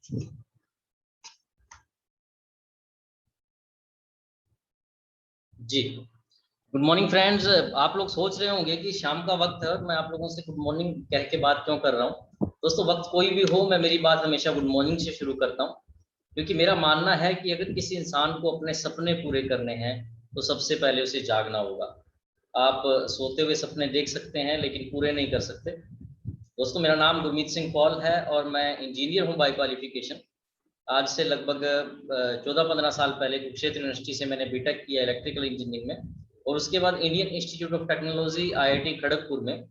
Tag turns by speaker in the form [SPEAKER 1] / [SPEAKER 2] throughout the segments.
[SPEAKER 1] जी, good morning friends. आप लोग सोच रहे होंगे कि शाम का वक्त है और मैं आप लोगों से गुड मॉर्निंग कह के बात क्यों कर रहा हूँ। दोस्तों, वक्त कोई भी हो, मैं मेरी बात हमेशा गुड मॉर्निंग से शुरू करता हूँ, क्योंकि मेरा मानना है कि अगर किसी इंसान को अपने सपने पूरे करने हैं तो सबसे पहले उसे जागना होगा। आप सोते हुए सपने देख सकते हैं लेकिन पूरे नहीं कर सकते। दोस्तों, मेरा नाम गुरमीत सिंह पॉल है और मैं इंजीनियर हूँ बाय क्वालिफिकेशन। आज से लगभग 14-15 साल पहले कुरुक्षेत्र यूनिवर्सिटी से मैंने बीटेक किया इलेक्ट्रिकल इंजीनियरिंग में, और उसके बाद Indian Institute of Technology IIT Kharagpur में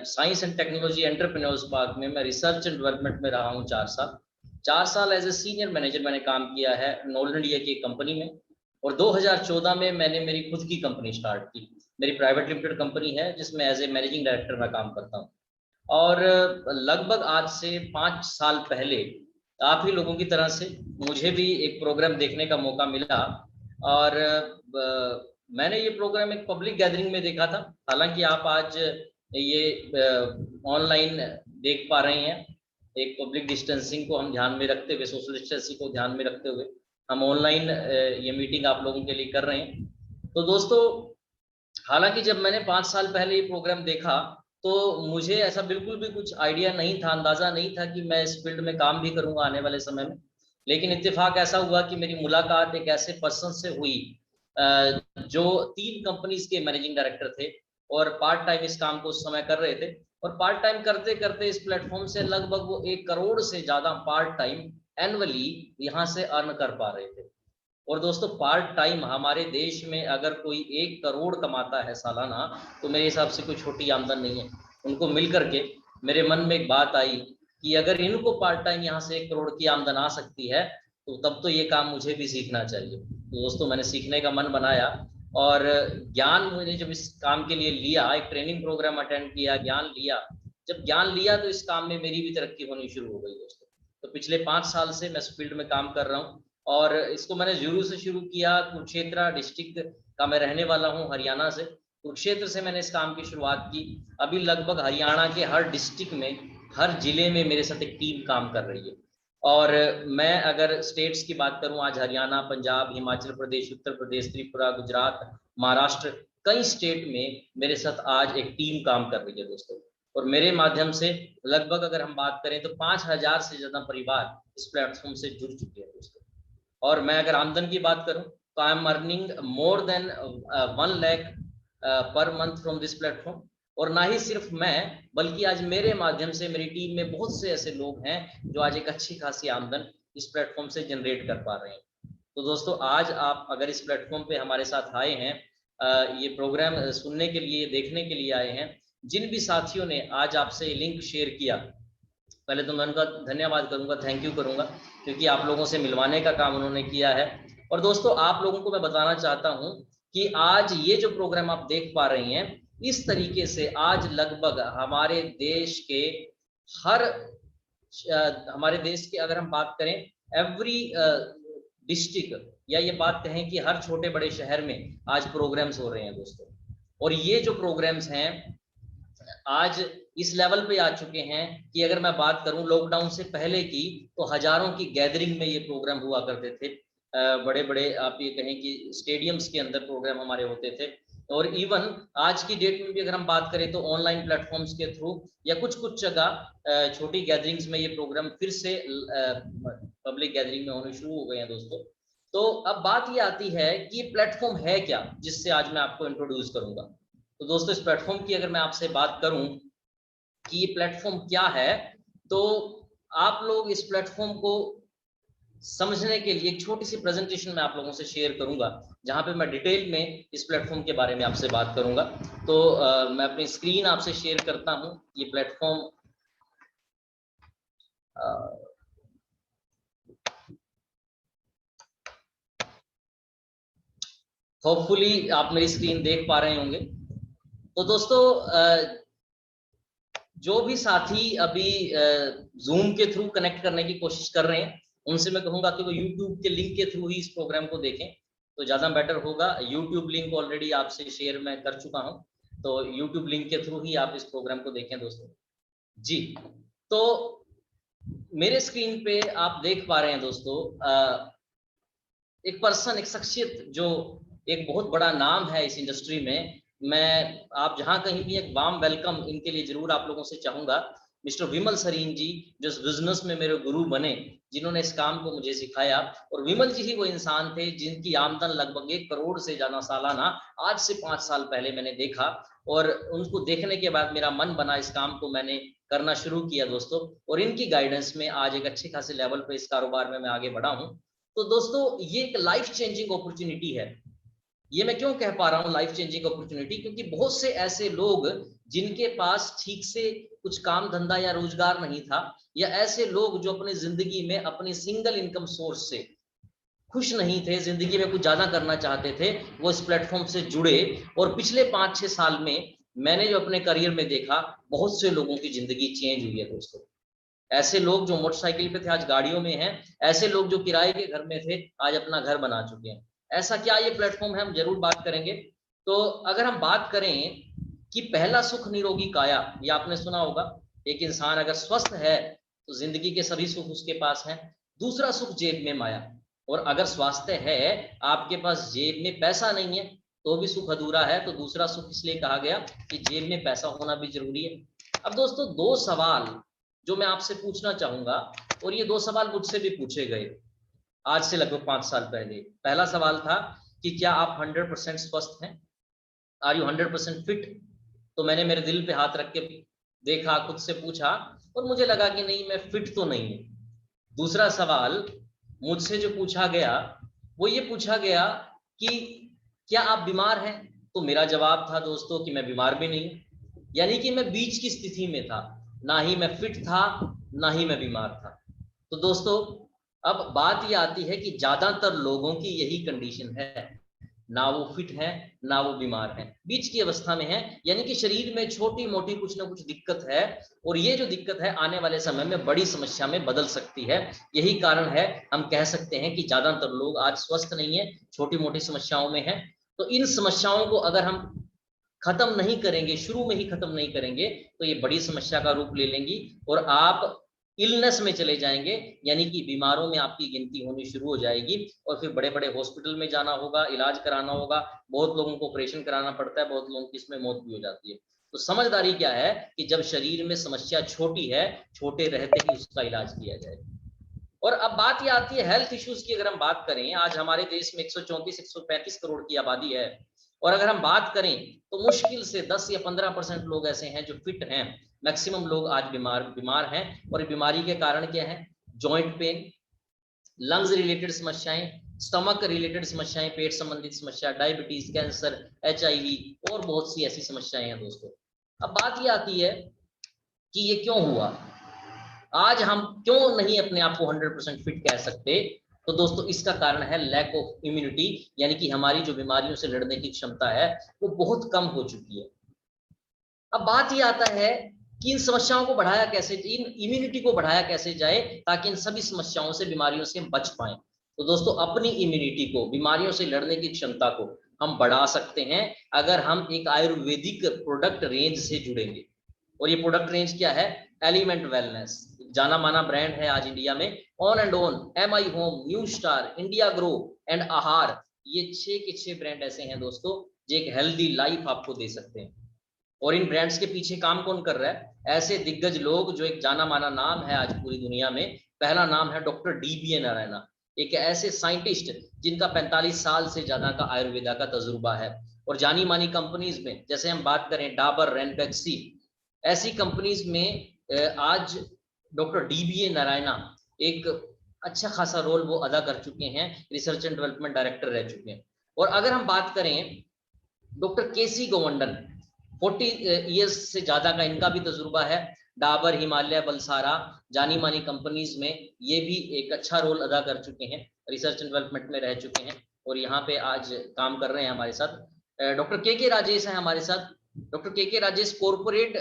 [SPEAKER 1] science and technology entrepreneurs park में मैं रिसर्च एंड डेवलपमेंट में रहा हूँ 4 साल एज ए सीनियर मैनेजर मैंने काम किया है नॉर्दर्न इंडिया की एक कंपनी में। और 2014 में मैंने मेरी खुद की कंपनी स्टार्ट की। मेरी प्राइवेट लिमिटेड कंपनी है जिसमें एज ए मैनेजिंग डायरेक्टर मैं काम करता हूँ। और लगभग आज से 5 साल पहले आप ही लोगों की तरह से मुझे भी एक प्रोग्राम देखने का मौका मिला, और मैंने ये प्रोग्राम एक पब्लिक गैदरिंग में देखा था। हालांकि आप आज ये ऑनलाइन देख पा रहे हैं। एक पब्लिक डिस्टेंसिंग को हम ध्यान में रखते हुए, सोशल डिस्टेंसिंग को ध्यान में रखते हुए हम ऑनलाइन ये मीटिंग आप लोगों के लिए कर रहे हैं। तो दोस्तों, हालांकि जब मैंने 5 साल पहले ये प्रोग्राम देखा तो मुझे ऐसा बिल्कुल भी कुछ आइडिया नहीं था, अंदाजा नहीं था कि मैं इस फील्ड में काम भी करूंगा आने वाले समय में। लेकिन इत्तेफाक ऐसा हुआ कि मेरी मुलाकात एक ऐसे पर्सन से हुई जो 3 कंपनीज के मैनेजिंग डायरेक्टर थे और पार्ट टाइम इस काम को उस समय कर रहे थे। और पार्ट टाइम करते करते इस प्लेटफॉर्म से लगभग वो 1 करोड़ से ज्यादा पार्ट टाइम एनुअली यहाँ से अर्न कर पा रहे थे। और दोस्तों, पार्ट टाइम हमारे देश में अगर कोई 1 करोड़ कमाता है सालाना, तो मेरे हिसाब से कोई छोटी आमदन नहीं है। उनको मिल करके मेरे मन में एक बात आई कि अगर इनको पार्ट टाइम यहाँ से 1 करोड़ की आमदन आ सकती है तो तब तो ये काम मुझे भी सीखना चाहिए। तो दोस्तों, मैंने सीखने का मन बनाया और ज्ञान मैंने जब इस काम के लिए लिया, एक ट्रेनिंग प्रोग्राम अटेंड किया, ज्ञान लिया। जब ज्ञान लिया तो इस काम में मेरी भी तरक्की होनी शुरू हो गई दोस्तों। तो पिछले 5 साल से मैं इस फील्ड में काम कर रहा हूँ और इसको मैंने ज़रूर से शुरू किया। कुरुक्षेत्र डिस्ट्रिक्ट का मैं रहने वाला हूँ, हरियाणा से। कुरुक्षेत्र से मैंने इस काम की शुरुआत की। अभी लगभग हरियाणा के हर डिस्ट्रिक्ट में, हर जिले में मेरे साथ एक टीम काम कर रही है। और मैं अगर स्टेट्स की बात करूं, आज हरियाणा, पंजाब, हिमाचल प्रदेश, उत्तर प्रदेश, त्रिपुरा, गुजरात, महाराष्ट्र, कई स्टेट में मेरे साथ आज एक टीम काम कर रही है दोस्तों। और मेरे माध्यम से लगभग अगर हम बात करें तो 5,000 से ज्यादा परिवार इस प्लेटफॉर्म से जुड़ चुके हैं दोस्तों। और मैं अगर आमदन की बात करूं तो I am earning more than 1 lakh per month from this platform. और ना ही सिर्फ मैं, बल्कि आज मेरे माध्यम से मेरी टीम में बहुत से ऐसे लोग हैं जो आज एक अच्छी खासी आमदन इस प्लेटफॉर्म से जनरेट कर पा रहे हैं। तो दोस्तों, आज आप अगर इस प्लेटफॉर्म पे हमारे साथ आए हैं, ये प्रोग्राम सुनने के लिए, देखने के लिए आए हैं, जिन भी साथियों ने आज आपसे लिंक शेयर किया, पहले तो मैं उनका धन्यवाद करूंगा, थैंक यू करूंगा, क्योंकि आप लोगों से मिलवाने का काम उन्होंने किया है। और दोस्तों, आप लोगों को मैं बताना चाहता हूं कि आज ये जो प्रोग्राम आप देख पा रहे हैं, इस तरीके से आज लगभग हमारे देश के हर हमारे देश के अगर हम बात करें एवरी डिस्ट्रिक्ट, या ये बात कहें कि हर छोटे बड़े शहर में आज प्रोग्राम्स हो रहे हैं दोस्तों। और ये जो प्रोग्राम्स हैं आज इस लेवल पे आ चुके हैं कि अगर मैं बात करूं लॉकडाउन से पहले की, तो हजारों की गैदरिंग में ये प्रोग्राम हुआ करते थे। बड़े बड़े आप ये कहें कि स्टेडियम्स के अंदर प्रोग्राम हमारे होते थे। और इवन आज की डेट में भी अगर हम बात करें तो ऑनलाइन प्लेटफॉर्म्स के थ्रू या कुछ कुछ जगह छोटी गैदरिंग्स में ये प्रोग्राम फिर से पब्लिक गैदरिंग में होने शुरू हो गए हैं दोस्तों। तो अब बात ये आती है कि ये प्लेटफॉर्म है क्या, जिससे आज मैं आपको इंट्रोड्यूस करूंगा। तो दोस्तों, इस प्लेटफॉर्म की अगर मैं आपसे बात करूं कि ये प्लेटफॉर्म क्या है, तो आप लोग इस प्लेटफॉर्म को समझने के लिए एक छोटी सी प्रेजेंटेशन मैं आप लोगों से शेयर करूंगा, जहां पे मैं डिटेल में इस प्लेटफॉर्म के बारे में आपसे बात करूंगा। तो मैं अपनी स्क्रीन आपसे शेयर करता हूं। ये प्लेटफॉर्म होपफुली आप मेरी स्क्रीन देख पा रहे होंगे। तो दोस्तों, जो भी साथी अभी जूम के थ्रू कनेक्ट करने की कोशिश कर रहे हैं, उनसे मैं कहूंगा कि वो यूट्यूब के लिंक के थ्रू ही इस प्रोग्राम को देखें तो ज़्यादा बेटर होगा। यूट्यूब लिंक ऑलरेडी आपसे शेयर मैं कर चुका हूं, तो यूट्यूब लिंक के थ्रू ही आप इस प्रोग्राम को देखें दोस्तों। जी, तो मेरे स्क्रीन पे आप देख पा रहे हैं दोस्तों, एक पर्सन, एक शख्सियत जो एक बहुत बड़ा नाम है इस इंडस्ट्री में। मैं आप जहां कहीं भी एक वार्म वेलकम इनके लिए जरूर आप लोगों से चाहूंगा। मिस्टर विमल सरीन जी, जो इस बिजनेस में मेरे गुरु बने, जिन्होंने इस काम को मुझे सिखाया। और विमल जी ही वो इंसान थे जिनकी आमदन लगभग 1 करोड़ से ज्यादा सालाना आज से 5 साल पहले मैंने देखा। और उनको देखने के बाद मेरा मन बना, इस काम को मैंने करना शुरू किया दोस्तों। और इनकी गाइडेंस में आज एक अच्छे खासे लेवल पे इस कारोबार में मैं आगे बढ़ा हूँ। तो दोस्तों, ये एक लाइफ चेंजिंग अपॉर्चुनिटी है। ये मैं क्यों कह पा रहा हूँ लाइफ चेंजिंग अपॉर्चुनिटी, क्योंकि बहुत से ऐसे लोग जिनके पास ठीक से कुछ काम धंधा या रोजगार नहीं था, या ऐसे लोग जो अपनी जिंदगी में अपनी सिंगल इनकम सोर्स से खुश नहीं थे, जिंदगी में कुछ ज्यादा करना चाहते थे, वो इस प्लेटफॉर्म से जुड़े। और पिछले 5-6 साल में मैंने जो अपने करियर में देखा, बहुत से लोगों की जिंदगी चेंज हुई है दोस्तों। ऐसे लोग जो मोटरसाइकिल पे थे आज गाड़ियों में हैं, ऐसे लोग जो किराए के घर में थे आज अपना घर बना चुके हैं। ऐसा क्या ये प्लेटफॉर्म है, हम जरूर बात करेंगे। तो अगर हम बात करें कि पहला सुख निरोगी काया, ये आपने सुना होगा। एक इंसान अगर स्वस्थ है तो जिंदगी के सभी सुख उसके पास हैं। दूसरा सुख जेब में माया। और अगर स्वास्थ्य है, आपके पास जेब में पैसा नहीं है तो भी सुख अधूरा है। तो दूसरा सुख इसलिए कहा गया कि जेब में पैसा होना भी जरूरी है। अब दोस्तों, 2 सवाल जो मैं आपसे पूछना चाहूंगा, और ये 2 सवाल मुझसे भी पूछे गए आज से लगभग 5 साल पहले। पहला सवाल था कि क्या आप 100% स्वस्थ हैं? Are you 100% fit? तो मैंने मेरे दिल पे हाथ रख के देखा, खुद से पूछा, और मुझे लगा कि नहीं, मैं फिट तो नहीं हूं। दूसरा सवाल मुझसे जो पूछा गया, वो ये पूछा गया कि क्या आप बीमार हैं? तो मेरा जवाब था दोस्तों कि मैं बीमार भी नहीं हूं। यानी कि मैं बीच की स्थिति में था, ना ही मैं फिट था, ना ही मैं बीमार था। तो दोस्तों, अब बात ये आती है कि ज्यादातर लोगों की यही कंडीशन है, ना वो फिट है, ना वो बीमार है, बीच की अवस्था में है। यानी कि शरीर में छोटी मोटी कुछ ना कुछ दिक्कत है, और ये जो दिक्कत है आने वाले समय में बड़ी समस्या में बदल सकती है। यही कारण है, हम कह सकते हैं कि ज्यादातर लोग आज स्वस्थ नहीं है, छोटी मोटी समस्याओं में है। तो इन समस्याओं को अगर हम खत्म नहीं करेंगे, शुरू में ही खत्म नहीं करेंगे, तो ये बड़ी समस्या का रूप ले लेंगी और आप इलनेस में चले जाएंगे। यानी कि बीमारों में आपकी गिनती होनी शुरू हो जाएगी, और फिर बड़े बड़े हॉस्पिटल में जाना होगा, इलाज कराना होगा। बहुत लोगों को ऑपरेशन कराना पड़ता है, बहुत लोगों की इसमें मौत भी हो जाती है। तो समझदारी क्या है कि जब शरीर में समस्या छोटी है, छोटे रहते ही उसका इलाज किया जाए। और अब बात ये आती है हेल्थ इश्यूज की। अगर हम बात करें, आज हमारे देश में 134-135 करोड़ की आबादी है, और अगर हम बात करें तो मुश्किल से 10 या 15% लोग ऐसे हैं जो फिट हैं। मैक्सिमम लोग आज बीमार हैं। और बीमारी के कारण क्या है? जॉइंट पेन, लंग्स रिलेटेड समस्याएं, स्टमक रिलेटेड समस्याएं, पेट संबंधित समस्या, डायबिटीज, कैंसर, HIV, और बहुत सी ऐसी समस्याएं हैं दोस्तों। अब बात ये आती है कि ये क्यों हुआ, आज हम क्यों नहीं अपने आप को 100% फिट कह सकते। तो दोस्तों, इसका कारण है लैक ऑफ इम्यूनिटी। यानी कि हमारी जो बीमारियों से लड़ने की क्षमता है वो बहुत कम हो चुकी है। अब बात ये आता है कि इन समस्याओं को बढ़ाया कैसे, इन इम्यूनिटी को बढ़ाया कैसे जाए, ताकि इन सभी समस्याओं से, बीमारियों से बच पाए। तो दोस्तों, अपनी इम्यूनिटी को, बीमारियों से लड़ने की क्षमता को हम बढ़ा सकते हैं अगर हम एक आयुर्वेदिक प्रोडक्ट रेंज से जुड़ेंगे। और ये प्रोडक्ट रेंज क्या है? एलिमेंट वेलनेस, जाना माना ब्रांड है आज इंडिया में। On and on, MI home, new star, India grow and आहार, ये 6 के 6 ब्रांड ऐसे हैं दोस्तों जो एक हेल्दी लाइफ आपको दे सकते हैं। और इन ब्रांड्स के पीछे काम कौन कर रहा है? ऐसे दिग्गज लोग, जो एक जाना माना नाम है आज पूरी दुनिया में। पहला नाम है डॉक्टर DBA नारायणा, एक ऐसे साइंटिस्ट जिनका 45 साल से ज्यादा का आयुर्वेदा का तजुर्बा है। और जानी मानी कंपनीज में, जैसे हम बात करें डाबर, रेनबेक्सी, ऐसी कंपनीज में आज डॉक्टर DBA नारायणा एक अच्छा खासा रोल वो अदा कर चुके हैं, रिसर्च एंड डेवलपमेंट डायरेक्टर रह चुके हैं। और अगर हम बात करें डॉक्टर KC गोवंडन, 40 ईयर्स से ज्यादा का इनका भी तजुर्बा है। डाबर, हिमालय, बलसारा, जानी मानी कंपनीज में ये भी एक अच्छा रोल अदा कर चुके हैं, रिसर्च एंड डेवलपमेंट में रह चुके हैं, और यहाँ पे आज काम कर रहे हैं हमारे साथ। डॉक्टर KK राजेश हैं हमारे साथ, डॉक्टर के राजेश कॉर्पोरेट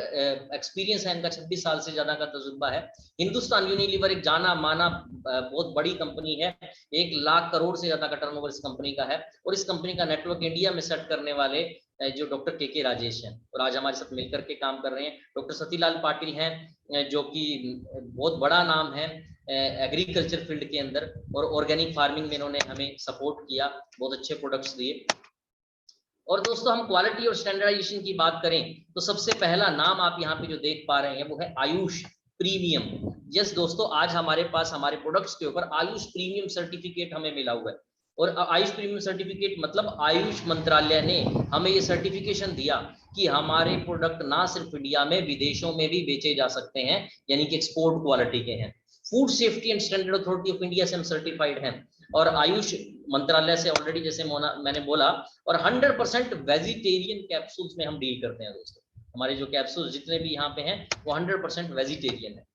[SPEAKER 1] एक्सपीरियंस है इनका, 26 साल से ज्यादा का तजुर्बा है। हिंदुस्तान यूनिलीवर एक जाना माना बहुत बड़ी कंपनी है, 1 लाख करोड़ से ज्यादा का टर्नओवर इस कंपनी का है, और इस कंपनी का नेटवर्क इंडिया में सेट करने वाले जो डॉक्टर के राजेश हैं, और आज हमारे साथ मिलकर के काम कर रहे हैं। डॉक्टर सतीलाल पाटिल हैं जो कि बहुत बड़ा नाम है एग्रीकल्चर फील्ड के अंदर, और ऑर्गेनिक फार्मिंग में इन्होंने हमें सपोर्ट किया, बहुत अच्छे प्रोडक्ट्स दिए। और दोस्तों हम क्वालिटी और स्टैंडर्डाइजेशन की बात करें तो सबसे पहला नाम आप यहाँ पे जो देख पा रहे हैं वो है आयुष प्रीमियम। यस दोस्तों, आज हमारे पास हमारे प्रोडक्ट्स के ऊपर आयुष प्रीमियम सर्टिफिकेट हमें मिला हुआ है। और आयुष प्रीमियम सर्टिफिकेट मतलब आयुष मंत्रालय ने हमें ये सर्टिफिकेशन दिया कि हमारे प्रोडक्ट ना सिर्फ इंडिया में, विदेशों में भी बेचे जा सकते हैं, यानी कि एक्सपोर्ट क्वालिटी के हैं। Food safety and standard authority of India से हम सर्टिफाइड हैं, और आयुष मंत्रालय से ऑलरेडी, जैसे मैंने बोला, और 100% वेजिटेरियन कैप्सूल्स में हम डील करते हैं दोस्तों। हमारे जो कैप्सूल्स जितने भी यहाँ पे हैं वो 100% वेजिटेरियन है।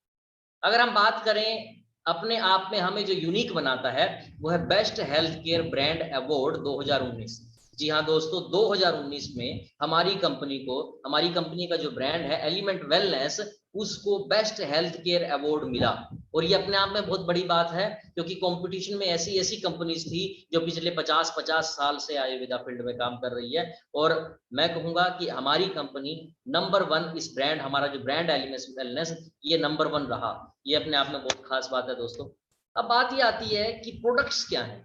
[SPEAKER 1] अगर हम बात करें अपने आप में हमें जो यूनिक बनाता है वो है best health care brand award 2019। जी हाँ दोस्तों, 2019 में हमारी कंपनी का जो ब्रांड है एलिमेंट वेलनेस, उसको बेस्ट हेल्थ केयर अवार्ड मिला। और ये अपने आप में बहुत बड़ी बात है, क्योंकि कंपटीशन में ऐसी कंपनीज थी जो पिछले 50 साल से आयुर्वेदा फील्ड में काम कर रही है, और मैं कहूंगा कि हमारी कंपनी नंबर 1, इस ब्रांड, हमारा जो ब्रांड एलिमेंट वेलनेस, ये नंबर 1 रहा। ये अपने आप में बहुत खास बात है दोस्तों। अब बात ये आती है कि प्रोडक्ट्स क्या है।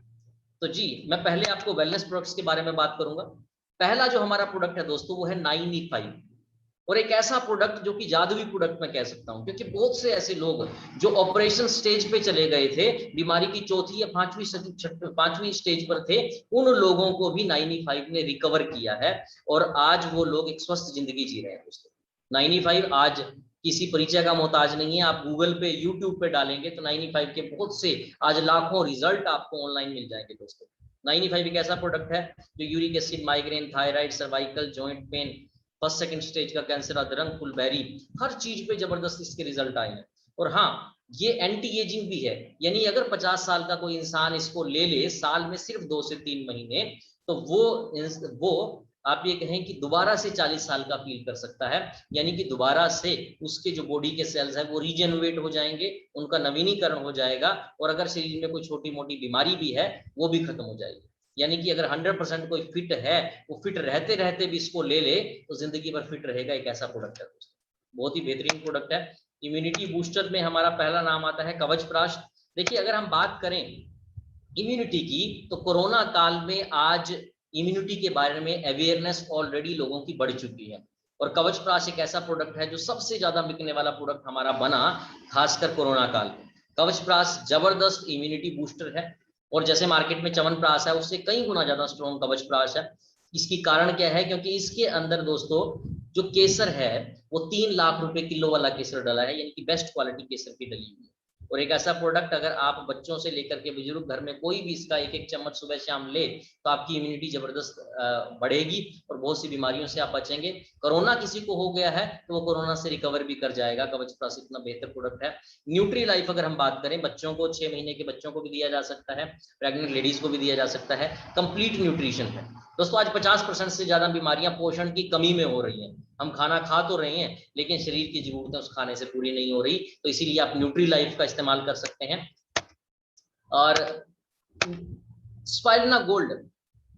[SPEAKER 1] तो जी मैं पहले आपको वेलनेस प्रोडक्ट्स के बारे में बात करूंगा। पहला जो हमारा प्रोडक्ट है दोस्तों वो है 95, और एक ऐसा प्रोडक्ट जो कि जादुई प्रोडक्ट मैं कह सकता हूं, क्योंकि बहुत से ऐसे लोग जो ऑपरेशन स्टेज पे चले गए थे, बीमारी की 4थी या 5वीं स्टेज पर थे, उन लोगों को भी 95 ने रिकवर किया है, और आज वो लोग एक स्वस्थ जिंदगी जी रहे हैं दोस्तों। 95 आज किसी परिचय का मोहताज नहीं है। आप गूगल पे, यूट्यूब पे डालेंगे तो 95 के बहुत से आज लाखों रिजल्ट आपको ऑनलाइन मिल जाएंगे दोस्तों। 95 एक ऐसा प्रोडक्ट है जो uric acid, migraine, thyroid, cervical, joint pain, 1st 2nd stage का कैंसर, अदरंग, फुलबेरी, हर चीज पे जबरदस्त इसके रिजल्ट आए हैं। और हाँ, ये एंटी एजिंग भी है, यानी अगर 50 साल का कोई इंसान इसको ले ले साल में सिर्फ 2 से 3 महीने, तो वो आप ये कहें कि दोबारा से 40 साल का फील कर सकता है, यानी कि दोबारा से उसके जो बॉडी के सेल्स हैं वो रीजेनरेट हो जाएंगे, उनका नवीनीकरण हो जाएगा, और अगर शरीर में कोई छोटी मोटी बीमारी भी है वो भी खत्म हो जाएगी। यानी कि अगर 100% कोई फिट है, वो फिट रहते रहते भी इसको ले ले तो जिंदगी भर फिट रहेगा। एक ऐसा प्रोडक्ट है दोस्तों, बहुत ही बेहतरीन प्रोडक्ट है। इम्यूनिटी बूस्टर में हमारा पहला नाम आता है कवच प्राश। देखिए अगर हम बात करें इम्यूनिटी की, तो कोरोना काल में आज इम्यूनिटी के बारे में अवेयरनेस ऑलरेडी लोगों की बढ़ चुकी है, और कवच प्राश एक ऐसा प्रोडक्ट है जो सबसे ज्यादा बिकने वाला प्रोडक्ट हमारा बना, खासकर कोरोना काल में। कवच प्राश जबरदस्त इम्यूनिटी बूस्टर है, और जैसे मार्केट में च्यवनप्राश है उससे कई गुना ज्यादा स्ट्रॉन्ग कवच प्राश है। इसकी कारण क्या है, क्योंकि इसके अंदर दोस्तों जो केसर है वो 3 लाख रुपए किलो वाला केसर डला है, यानी कि बेस्ट क्वालिटी केसर की डली हुई है। और एक ऐसा प्रोडक्ट अगर आप बच्चों से लेकर के बुजुर्ग घर में कोई भी इसका 1-1 चम्मच सुबह शाम ले तो आपकी इम्यूनिटी जबरदस्त बढ़ेगी, और बहुत सी बीमारियों से आप बचेंगे। कोरोना किसी को हो गया है तो वो कोरोना से रिकवर भी कर जाएगा। कवच प्राश इतना बेहतर प्रोडक्ट है। न्यूट्री लाइफ अगर हम बात करें, बच्चों को 6 महीने के बच्चों को भी दिया जा सकता है, प्रेग्नेंट लेडीज को भी दिया जा सकता है। कंप्लीट न्यूट्रिशन है दोस्तों। आज 50% से ज्यादा बीमारियां पोषण की कमी में हो रही हैं। हम खाना खा तो रहे हैं लेकिन शरीर की जरूरतें उस खाने से पूरी नहीं हो रही, तो इसीलिए आप न्यूट्री लाइफ का इस्तेमाल कर सकते हैं। और स्पाइरुलिना गोल्ड,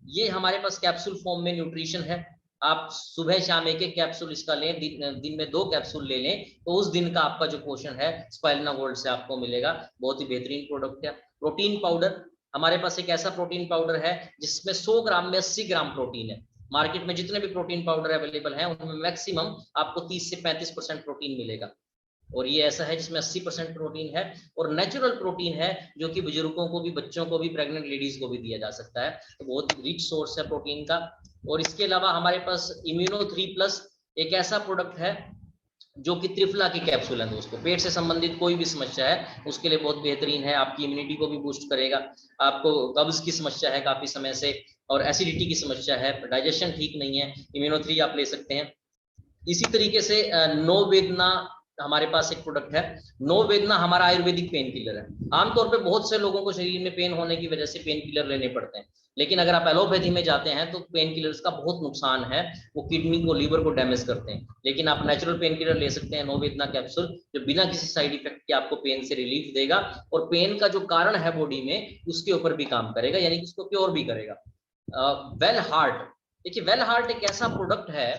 [SPEAKER 1] ये हमारे पास कैप्सूल फॉर्म में न्यूट्रिशन है। आप सुबह शाम 1-1 कैप्सूल इसका लें, दिन में 2 कैप्सूल ले लें, तो उस दिन का आपका जो पोषण है स्पाइरुलिना गोल्ड से आपको मिलेगा। बहुत ही बेहतरीन प्रोडक्ट है। प्रोटीन पाउडर, हमारे पास एक ऐसा प्रोटीन पाउडर है जिसमें 100 ग्राम में 80 ग्राम प्रोटीन है। मार्केट में जितने भी प्रोटीन पाउडर अवेलेबल हैं उनमें मैक्सिमम आपको 30 से 35% प्रोटीन मिलेगा, और ये ऐसा है जिसमें 80% प्रोटीन है, और नेचुरल प्रोटीन है जो कि बुजुर्गों को भी, बच्चों को भी, प्रेग्नेंट लेडीज को भी दिया जा सकता है। तो बहुत रिच सोर्स है प्रोटीन का। और इसके अलावा हमारे पास इम्यूनो 3+ एक ऐसा प्रोडक्ट है जो कि त्रिफला की कैप्सूल है दोस्तों। पेट से संबंधित कोई भी समस्या है उसके लिए बहुत बेहतरीन है, आपकी इम्यूनिटी को भी बूस्ट करेगा। आपको कब्ज की समस्या है काफी समय से, और एसिडिटी की समस्या है, डाइजेशन ठीक नहीं है, इम्यूनो 3 आप ले सकते हैं। इसी तरीके से नो वेदना हमारे पास एक प्रोडक्ट है। नो वेदना हमारा आयुर्वेदिक पेन किलर है। आमतौर पे बहुत से लोगों को शरीर में पेन होने की वजह से पेन किलर लेने पड़ते हैं, लेकिन अगर आप एलोपैथी में जाते हैं तो पेन किलर्स का बहुत नुकसान है, वो किडनी को, लीवर को डैमेज करते हैं। लेकिन आप नेचुरल पेन किलर ले सकते हैं, नोवेदना कैप्सूल, जो बिना किसी साइड इफेक्ट के आपको पेन से रिलीफ देगा और पेन का जो कारण है बॉडी में उसके ऊपर भी काम करेगा, यानी कि उसको क्योर भी करेगा। वेल हार्ट, देखिए वेल हार्ट एक ऐसा प्रोडक्ट है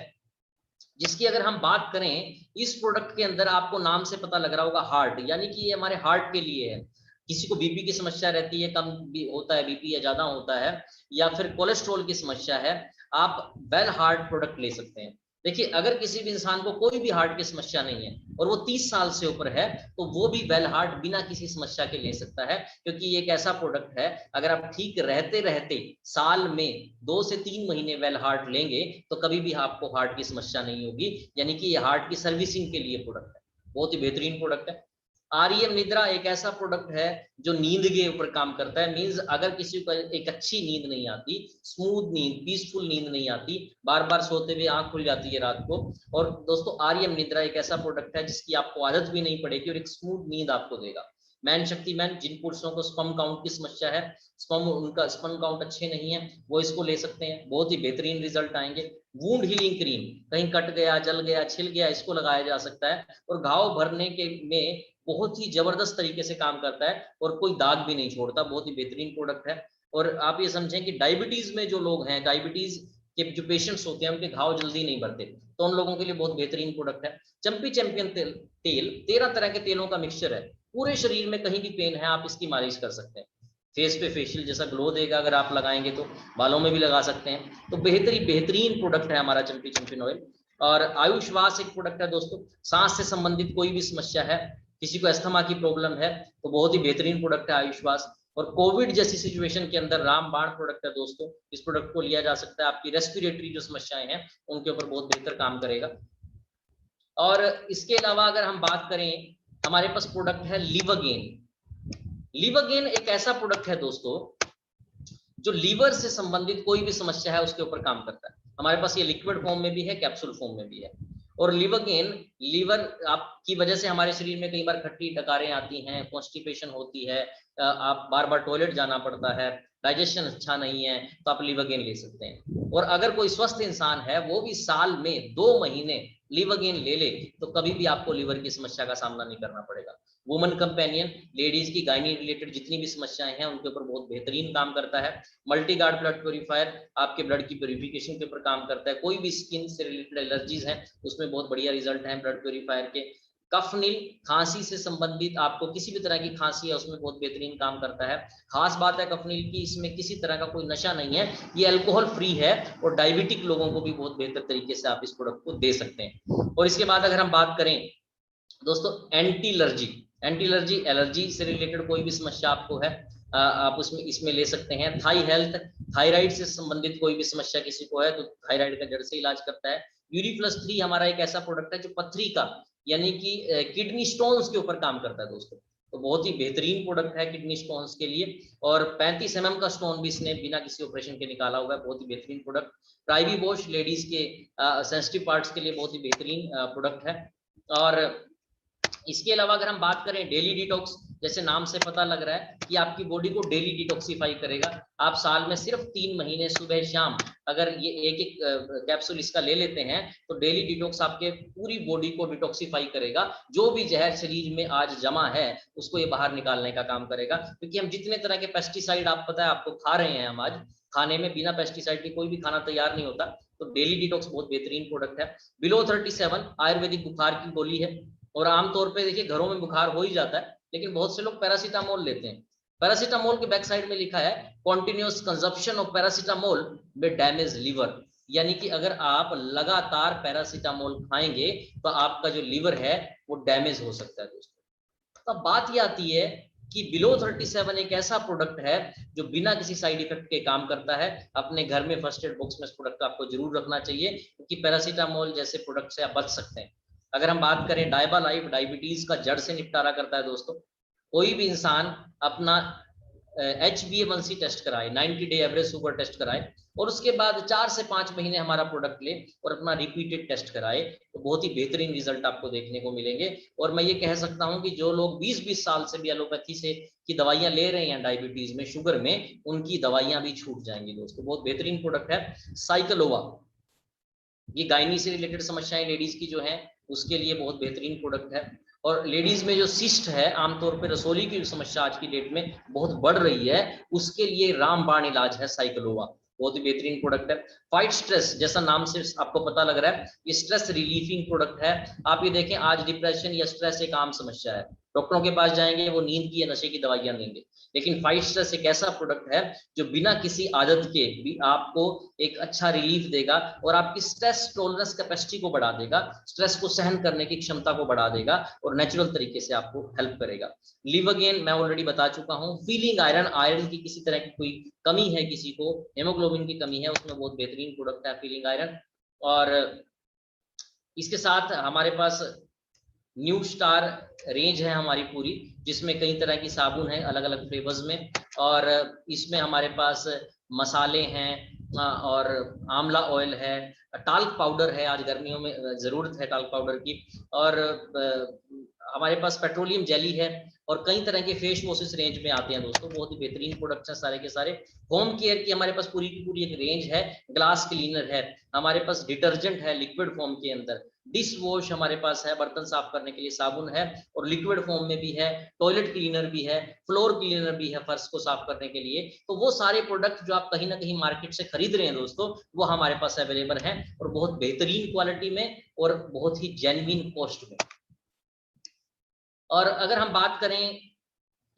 [SPEAKER 1] जिसकी अगर हम बात करें, इस प्रोडक्ट के अंदर आपको नाम से पता लग रहा होगा हार्ट, यानी कि ये हमारे हार्ट के लिए है। किसी को बीपी की समस्या रहती है, कम भी होता है बीपी या ज्यादा होता है, या फिर कोलेस्ट्रॉल की समस्या है, आप वेल हार्ट प्रोडक्ट ले सकते हैं। देखिए अगर किसी भी इंसान को कोई भी हार्ट की समस्या नहीं है और वो 30 साल से ऊपर है, तो वो भी वेल हार्ट बिना किसी समस्या के ले सकता है, क्योंकि ये एक ऐसा प्रोडक्ट है, अगर आप ठीक रहते रहते साल में 2 से 3 महीने वेल हार्ट लेंगे तो कभी भी आपको हार्ट की समस्या नहीं होगी, यानी कि ये हार्ट की सर्विसिंग के लिए प्रोडक्ट है, बहुत ही बेहतरीन प्रोडक्ट है। आरईएम निद्रा एक ऐसा प्रोडक्ट है जो नींद के ऊपर काम करता है। मींस अगर किसी को एक अच्छी नींद नहीं आती, स्मूथ नींद, पीसफुल नींद नहीं आती, बार बार सोते हुए आंख खुल जाती है रात को, और दोस्तों आरईएम निद्रा एक ऐसा प्रोडक्ट है जिसकी आपको आदत भी नहीं पड़ेगी और एक स्मूथ नींद आपको देगा। मैन शक्ति मैन, जिन पुरुषों को स्पर्म काउंट की समस्या है, उनका स्पर्म काउंट अच्छे नहीं है, वो इसको ले सकते हैं, बहुत ही बेहतरीन रिजल्ट आएंगे। वुंड हीलिंग क्रीम, कहीं कट गया, जल गया, छिल गया, इसको लगाया जा सकता है और घाव भरने के में बहुत ही जबरदस्त तरीके से काम करता है और कोई दाग भी नहीं छोड़ता, बहुत ही बेहतरीन प्रोडक्ट है। और आप ये समझें कि डायबिटीज में जो लोग हैं, डायबिटीज के जो पेशेंट्स होते हैं, उनके घाव जल्दी नहीं भरते, तो उन लोगों के लिए बहुत बेहतरीन प्रोडक्ट है। चंपी चैंपियन तेल 13 तरह के तेलों का मिक्सचर है, पूरे शरीर में कहीं भी पेन है आप इसकी मालिश कर सकते हैं, फेस पे फेशियल जैसा ग्लो देगा अगर आप लगाएंगे तो, बालों में भी लगा सकते हैं। तो बेहतरीन प्रोडक्ट है हमारा चंपी चैंपियन ऑयल। और आयुष्वास एक प्रोडक्ट है दोस्तों, सांस से संबंधित कोई भी समस्या है, किसी को अस्थमा की प्रॉब्लम है, तो बहुत ही बेहतरीन प्रोडक्ट है आयुष्वास। और कोविड जैसी सिचुएशन के अंदर रामबाण प्रोडक्ट है दोस्तों, इस प्रोडक्ट को लिया जा सकता है, आपकी रेस्पिरेटरी जो समस्याएं हैं उनके ऊपर बहुत बेहतर काम करेगा। और इसके अलावा अगर हम बात करें, हमारे पास प्रोडक्ट है लिवरगेन। लिवरगेन एक ऐसा प्रोडक्ट है दोस्तों जो लीवर से संबंधित कोई भी समस्या है उसके ऊपर काम करता है। हमारे पास ये लिक्विड फॉर्म में भी है, कैप्सूल फॉर्म में भी है। और लिवरगेन, लीवर आपकी वजह से हमारे शरीर में कई बार खट्टी डकारें आती हैं, कॉन्स्टिपेशन होती है, आप बार बार टॉयलेट जाना पड़ता है, डाइजेशन अच्छा नहीं है, तो आप लिवरगेन ले सकते हैं। और अगर कोई स्वस्थ इंसान है वो भी साल में 2 महीने लिवरगेन ले ले तो कभी भी आपको लीवर की समस्या का सामना नहीं करना पड़ेगा। वुमन कंपेनियन, लेडीज की गायनी रिलेटेड जितनी भी समस्याएं हैं उनके ऊपर बहुत बेहतरीन काम करता है। मल्टी गार्ड ब्लड प्योरीफायर आपके ब्लड की प्योरीफिकेशन के ऊपर काम करता है। कोई भी स्किन से रिलेटेड एलर्जीज हैं उसमें बहुत बढ़िया रिजल्ट है ब्लड प्योरीफायर के। कफनील, खांसी से संबंधित आपको किसी भी तरह की खांसी है उसमें बहुत बेहतरीन काम करता है। खास बात है कफनील की, इसमें किसी तरह का कोई नशा नहीं है, ये अल्कोहल फ्री है और डायबिटिक लोगों को भी बहुत बेहतर तरीके से आप इस प्रोडक्ट को दे सकते हैं। और इसके बाद अगर हम बात करें दोस्तों एंटी एलर्जी, एलर्जी से रिलेटेड कोई भी समस्या आपको है, आप उसमें इसमें ले सकते हैं। थाई हेल्थ, थायराइड से संबंधित कोई भी समस्या किसी को है तो थायराइड का जड़ से इलाज करता है। यूरी+3 हमारा एक ऐसा प्रोडक्ट है जो पथरी का, यानी कि किडनी स्टोन्स के ऊपर काम करता है दोस्तों, तो बहुत ही बेहतरीन प्रोडक्ट है किडनी स्टोन्स के लिए। और 35 mm का स्टोन भी इसने बिना किसी ऑपरेशन के निकाला हुआ है, बहुत ही बेहतरीन प्रोडक्ट। प्राइवीवॉश लेडीज के सेंसिटिव पार्ट्स के लिए बहुत ही बेहतरीन प्रोडक्ट है। और इसके अलावा अगर हम बात करें डेली डिटॉक्स, जैसे नाम से पता लग रहा है कि आपकी बॉडी को डेली डिटॉक्सिफाई करेगा। आप साल में सिर्फ 3 महीने सुबह शाम अगर ये एक कैप्सूल इसका ले लेते हैं तो डेली डिटॉक्स आपके पूरी बॉडी को डिटॉक्सिफाई करेगा, जो भी जहर शरीर में आज जमा है उसको ये बाहर निकालने का काम करेगा। क्योंकि हम जितने तरह के पेस्टिसाइड आप पता है आपको खा रहे हैं, हम आज खाने में बिना पेस्टिसाइड के कोई भी खाना तैयार नहीं होता, तो डेली डिटॉक्स बहुत बेहतरीन प्रोडक्ट है। बिलो 37 आयुर्वेदिक बुखार की गोली है, और आमतौर पे देखिए घरों में बुखार हो ही जाता है, लेकिन बहुत से लोग पैरासीटामोल लेते हैं। पैरासीटामोल के बैक साइड में लिखा है कॉन्टिन्यूअस कंजप्शन ऑफ पैरासीटामोल में डैमेज लीवर, यानी कि अगर आप लगातार पैरासीटामोल खाएंगे तो आपका जो लीवर है वो डैमेज हो सकता है दोस्तों। तो बात ये आती है कि बिलो 37 एक ऐसा प्रोडक्ट है जो बिना किसी साइड इफेक्ट के काम करता है। अपने घर में फर्स्ट एड बॉक्स में इस प्रोडक्ट को आपको जरूर रखना चाहिए, क्योंकि पैरासीटामोल जैसे प्रोडक्ट से आप बच सकते हैं। अगर हम बात करें डायबा लाइफ, डायबिटीज का जड़ से निपटारा करता है दोस्तों। कोई भी इंसान अपना HbA1c टेस्ट कराए, 90 डे एवरेज शुगर टेस्ट कराए, और उसके बाद 4 से 5 महीने हमारा प्रोडक्ट ले और अपना रिपीटेड टेस्ट कराए तो बहुत ही बेहतरीन रिजल्ट आपको देखने को मिलेंगे। और मैं ये कह सकता हूं कि जो लोग 20-20 साल से भी एलोपैथी से की दवाइयां ले रहे हैं डायबिटीज में, शुगर में, उनकी दवाइयां भी छूट जाएंगी दोस्तों। बहुत बेहतरीन प्रोडक्ट है साइक्लोवा। ये गायनी से रिलेटेड समस्याएं लेडीज की जो है उसके लिए बहुत बेहतरीन प्रोडक्ट है। और लेडीज में जो सिस्ट है, आमतौर पर रसोली की समस्या आज की डेट में बहुत बढ़ रही है, उसके लिए रामबाण इलाज है साइक्लोवा। बहुत ही बेहतरीन प्रोडक्ट है। फाइट स्ट्रेस, जैसा नाम से आपको पता लग रहा है, ये स्ट्रेस रिलीफिंग प्रोडक्ट है। आप ये देखें, आज डिप्रेशन या स्ट्रेस एक आम समस्या है, डॉक्टरों के पास जाएंगे वो नींद की या नशे की दवाइयां देंगे, लेकिन फाइट स्ट्रेस एक ऐसा प्रोडक्ट है जो बिना किसी आदत के भी आपको एक अच्छा रिलीफ देगा और आपकी स्ट्रेस टॉलरेंस कैपेसिटी को बढ़ा देगा, स्ट्रेस को सहन करने की क्षमता को बढ़ा देगा और नेचुरल तरीके से आपको हेल्प करेगा। लिव अगेन मैं ऑलरेडी बता चुका हूँ। फीलिंग आयरन, आयरन की किसी तरह की कोई कमी है, किसी को हेमोग्लोबिन की कमी है, उसमें बहुत बेहतरीन प्रोडक्ट है फीलिंग आयरन। और इसके साथ हमारे पास न्यू स्टार रेंज है हमारी पूरी, जिसमें कई तरह की साबुन है अलग अलग फ्लेवर्स में, और इसमें हमारे पास मसाले हैं और आंवला ऑयल है, टाल्क पाउडर है, आज गर्मियों में जरूरत है टाल्क पाउडर की, और हमारे पास पेट्रोलियम जेली है, और कई तरह के फेस वॉशेस रेंज में आते हैं दोस्तों। बहुत ही बेहतरीन प्रोडक्ट्स हैं सारे के सारे। होम केयर की हमारे पास पूरी की पूरी एक रेंज है। ग्लास क्लीनर है हमारे पास, डिटर्जेंट है लिक्विड फॉर्म के अंदर, डिश वॉश हमारे पास है, बर्तन साफ करने के लिए साबुन है और लिक्विड फॉर्म में भी है, टॉयलेट क्लीनर भी है, फ्लोर क्लीनर भी है फर्श को साफ करने के लिए। तो वो सारे प्रोडक्ट जो आप कहीं ना कहीं मार्केट से खरीद रहे हैं दोस्तों, वो हमारे पास अवेलेबल हैं और बहुत बेहतरीन क्वालिटी में और बहुत ही जेन्युइन कॉस्ट में। और अगर हम बात करें,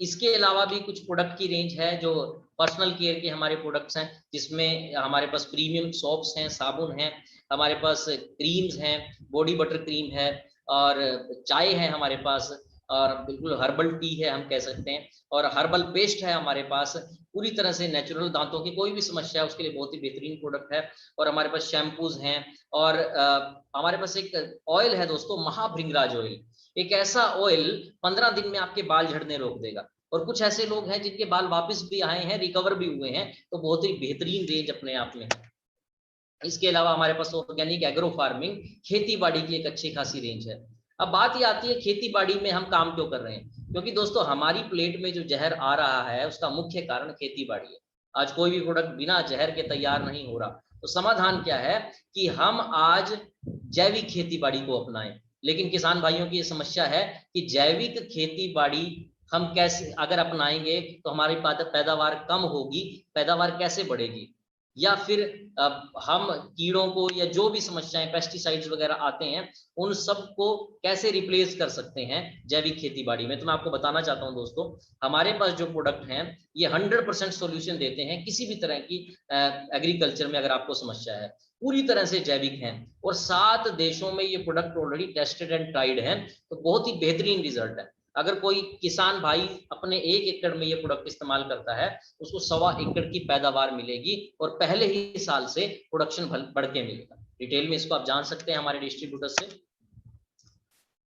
[SPEAKER 1] इसके अलावा भी कुछ प्रोडक्ट की रेंज है जो पर्सनल केयर के हमारे प्रोडक्ट्स हैं, जिसमें हमारे पास प्रीमियम सोप्स हैं, साबुन हैं, हमारे पास क्रीम्स हैं, बॉडी बटर क्रीम है, और चाय है हमारे पास, और बिल्कुल हर्बल टी है हम कह सकते हैं, और हर्बल पेस्ट है हमारे पास। पूरी तरह से नेचुरल, दांतों की कोई भी समस्या है उसके लिए बहुत ही बेहतरीन प्रोडक्ट है। और हमारे पास शैम्पूज हैं, और हमारे पास एक ऑयल है दोस्तों, महाभृंगराज ऑयल। एक ऐसा ऑयल 15 दिन में आपके बाल झड़ने रोक देगा, और कुछ ऐसे लोग हैं जिनके बाल वापस भी आए हैं, रिकवर भी हुए हैं, तो बहुत ही बेहतरीन रेंज अपने आप में है। इसके अलावा हमारे पास ऑर्गेनिक एग्रो फार्मिंग, खेती बाड़ी की एक अच्छी खासी रेंज है। अब बात ये आती है खेती बाड़ी में हम काम क्यों कर रहे हैं, क्योंकि दोस्तों हमारी प्लेट में जो जहर आ रहा है उसका मुख्य कारण खेती बाड़ी है। आज कोई भी प्रोडक्ट बिना जहर के तैयार नहीं हो रहा, तो समाधान क्या है कि हम आज जैविक खेती बाड़ी को अपनाएं। लेकिन किसान भाइयों की ये समस्या है कि जैविक खेती बाड़ी हम कैसे अगर अपनाएंगे तो हमारी पैदावार कम होगी, पैदावार कैसे बढ़ेगी, या फिर हम कीड़ों को या जो भी समस्याएं पेस्टिसाइड्स वगैरह आते हैं उन सब को कैसे रिप्लेस कर सकते हैं जैविक खेती बाड़ी में। तो मैं आपको बताना चाहता हूं दोस्तों, हमारे पास जो प्रोडक्ट हैं ये 100% सॉल्यूशन देते हैं किसी भी तरह की एग्रीकल्चर में अगर आपको समस्या है, पूरी तरह से जैविक हैं, और 7 देशों में ये product already tested and tried है, तो बहुत ही बेहतरीन रिजल्ट है। अगर कोई किसान भाई अपने 1 एकड़ में ये प्रोडक्ट इस्तेमाल करता है, उसको 1.25 एकड़ की पैदावार मिलेगी और पहले ही साल से प्रोडक्शन बढ़ के मिलेगा। डिटेल में इसको आप जान सकते हैं हमारे डिस्ट्रीब्यूटर से।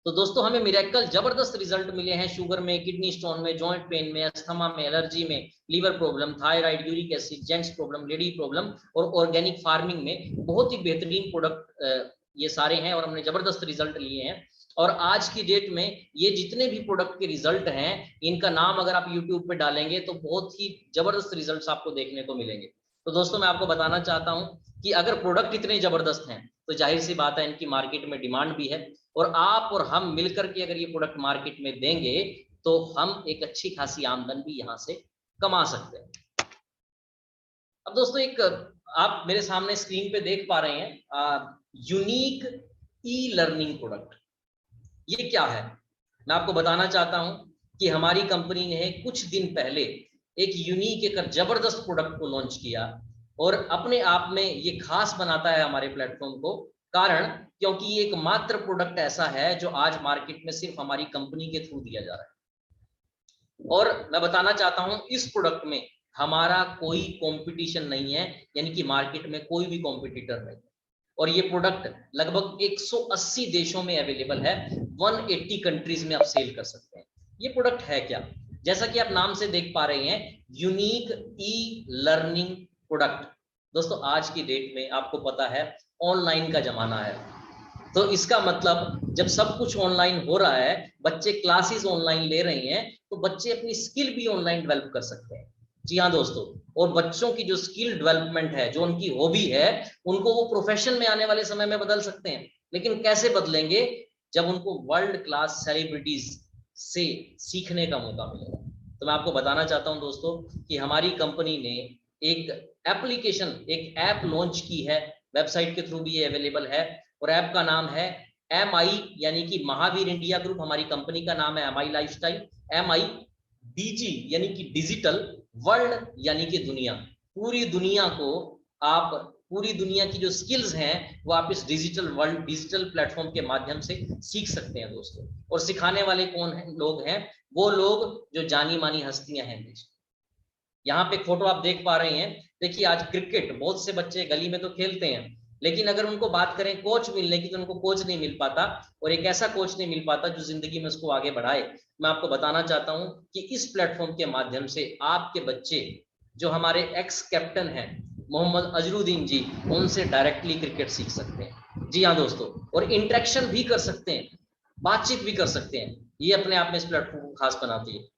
[SPEAKER 1] तो दोस्तों हमें मिरेकल जबरदस्त रिजल्ट मिले हैं शुगर में, किडनी स्टोन में, जॉइंट पेन में, अस्थमा में, एलर्जी में, liver problem, thyroid, uric acid, gents problem, lady problem, और ऑर्गेनिक फार्मिंग में बहुत ही बेहतरीन प्रोडक्ट ये सारे हैं और हमने जबरदस्त रिजल्ट लिए हैं। और आज की डेट में ये जितने भी प्रोडक्ट के रिजल्ट हैं, इनका नाम अगर आप यूट्यूब पे डालेंगे तो बहुत ही जबरदस्त रिजल्ट्स आपको देखने को मिलेंगे। तो दोस्तों मैं आपको बताना चाहता हूं कि अगर प्रोडक्ट इतने जबरदस्त हैं तो जाहिर सी बात है इनकी मार्केट में डिमांड भी है, और आप और हम मिलकर के अगर ये प्रोडक्ट मार्केट में देंगे तो हम एक अच्छी खासी आमदन भी यहां से कमा सकते हैं। अब दोस्तों एक आप मेरे सामने स्क्रीन पे देख पा रहे हैं यूनिक ई लर्निंग प्रोडक्ट। ये क्या है मैं आपको बताना चाहता हूं कि हमारी कंपनी ने कुछ दिन पहले एक यूनिक एक जबरदस्त प्रोडक्ट को लॉन्च किया, और अपने आप में ये खास बनाता है हमारे प्लेटफॉर्म को, कारण क्योंकि ये एकमात्र प्रोडक्ट ऐसा है जो आज मार्केट में सिर्फ हमारी कंपनी के थ्रू दिया जा रहा है। और मैं बताना चाहता हूं इस प्रोडक्ट में हमारा कोई कंपटीशन नहीं है, यानी कि मार्केट में कोई भी कॉम्पिटिटर नहीं है, और ये प्रोडक्ट लगभग 180 देशों में अवेलेबल है, 180 कंट्रीज में आप सेल कर सकते हैं। ये प्रोडक्ट है क्या, जैसा कि आप नाम से देख पा रहे हैं, यूनिक ई लर्निंग प्रोडक्ट। दोस्तों आज की डेट में आपको पता है ऑनलाइन का जमाना है, तो इसका मतलब जब सब कुछ ऑनलाइन हो रहा है, बच्चे क्लासेस ऑनलाइन ले रहे हैं, तो बच्चे अपनी स्किल भी ऑनलाइन डेवलप कर सकते हैं। जी हाँ दोस्तों, और बच्चों की जो स्किल डेवलपमेंट है, जो उनकी हॉबी है, उनको वो प्रोफेशन में आने वाले समय में बदल सकते हैं। लेकिन कैसे बदलेंगे? जब उनको वर्ल्ड क्लास सेलिब्रिटीज से सीखने का मौका मिलेगा। तो मैं आपको बताना चाहता हूं दोस्तों कि हमारी कंपनी ने एक एप्लीकेशन, एक ऐप लॉन्च की है, वेबसाइट के थ्रू भी ये अवेलेबल है, और ऐप का नाम है MI, यानी कि महावीर इंडिया ग्रुप। हमारी कंपनी का नाम है MI लाइफस्टाइल। MI DG यानी कि डिजिटल, वर्ल्ड यानी कि दुनिया। पूरी दुनिया को आप, पूरी दुनिया की जो स्किल्स हैं वो आप इस डिजिटल वर्ल्ड, डिजिटल प्लेटफॉर्म के माध्यम से सीख सकते हैं दोस्तों। और सिखाने वाले कौन है, लोग हैं? वो लोग जो जानी मानी हस्तियां हैं देश। यहाँ पे फोटो आप देख पा रहे हैं। देखिए आज क्रिकेट बहुत से बच्चे गली में तो खेलते हैं, लेकिन अगर उनको बात करें कोच मिलने की, तो उनको कोच नहीं मिल पाता, और एक ऐसा कोच नहीं मिल पाता जो जिंदगी में उसको आगे बढ़ाए। मैं आपको बताना चाहता हूं कि इस प्लेटफॉर्म के माध्यम से आपके बच्चे, जो हमारे एक्स कैप्टन हैं मोहम्मद अजरुद्दीन जी, उनसे डायरेक्टली क्रिकेट सीख सकते हैं। जी हाँ दोस्तों, और इंटरेक्शन भी कर सकते हैं, बातचीत भी कर सकते हैं। ये अपने आप में इस प्लेटफॉर्म को खास बनाती है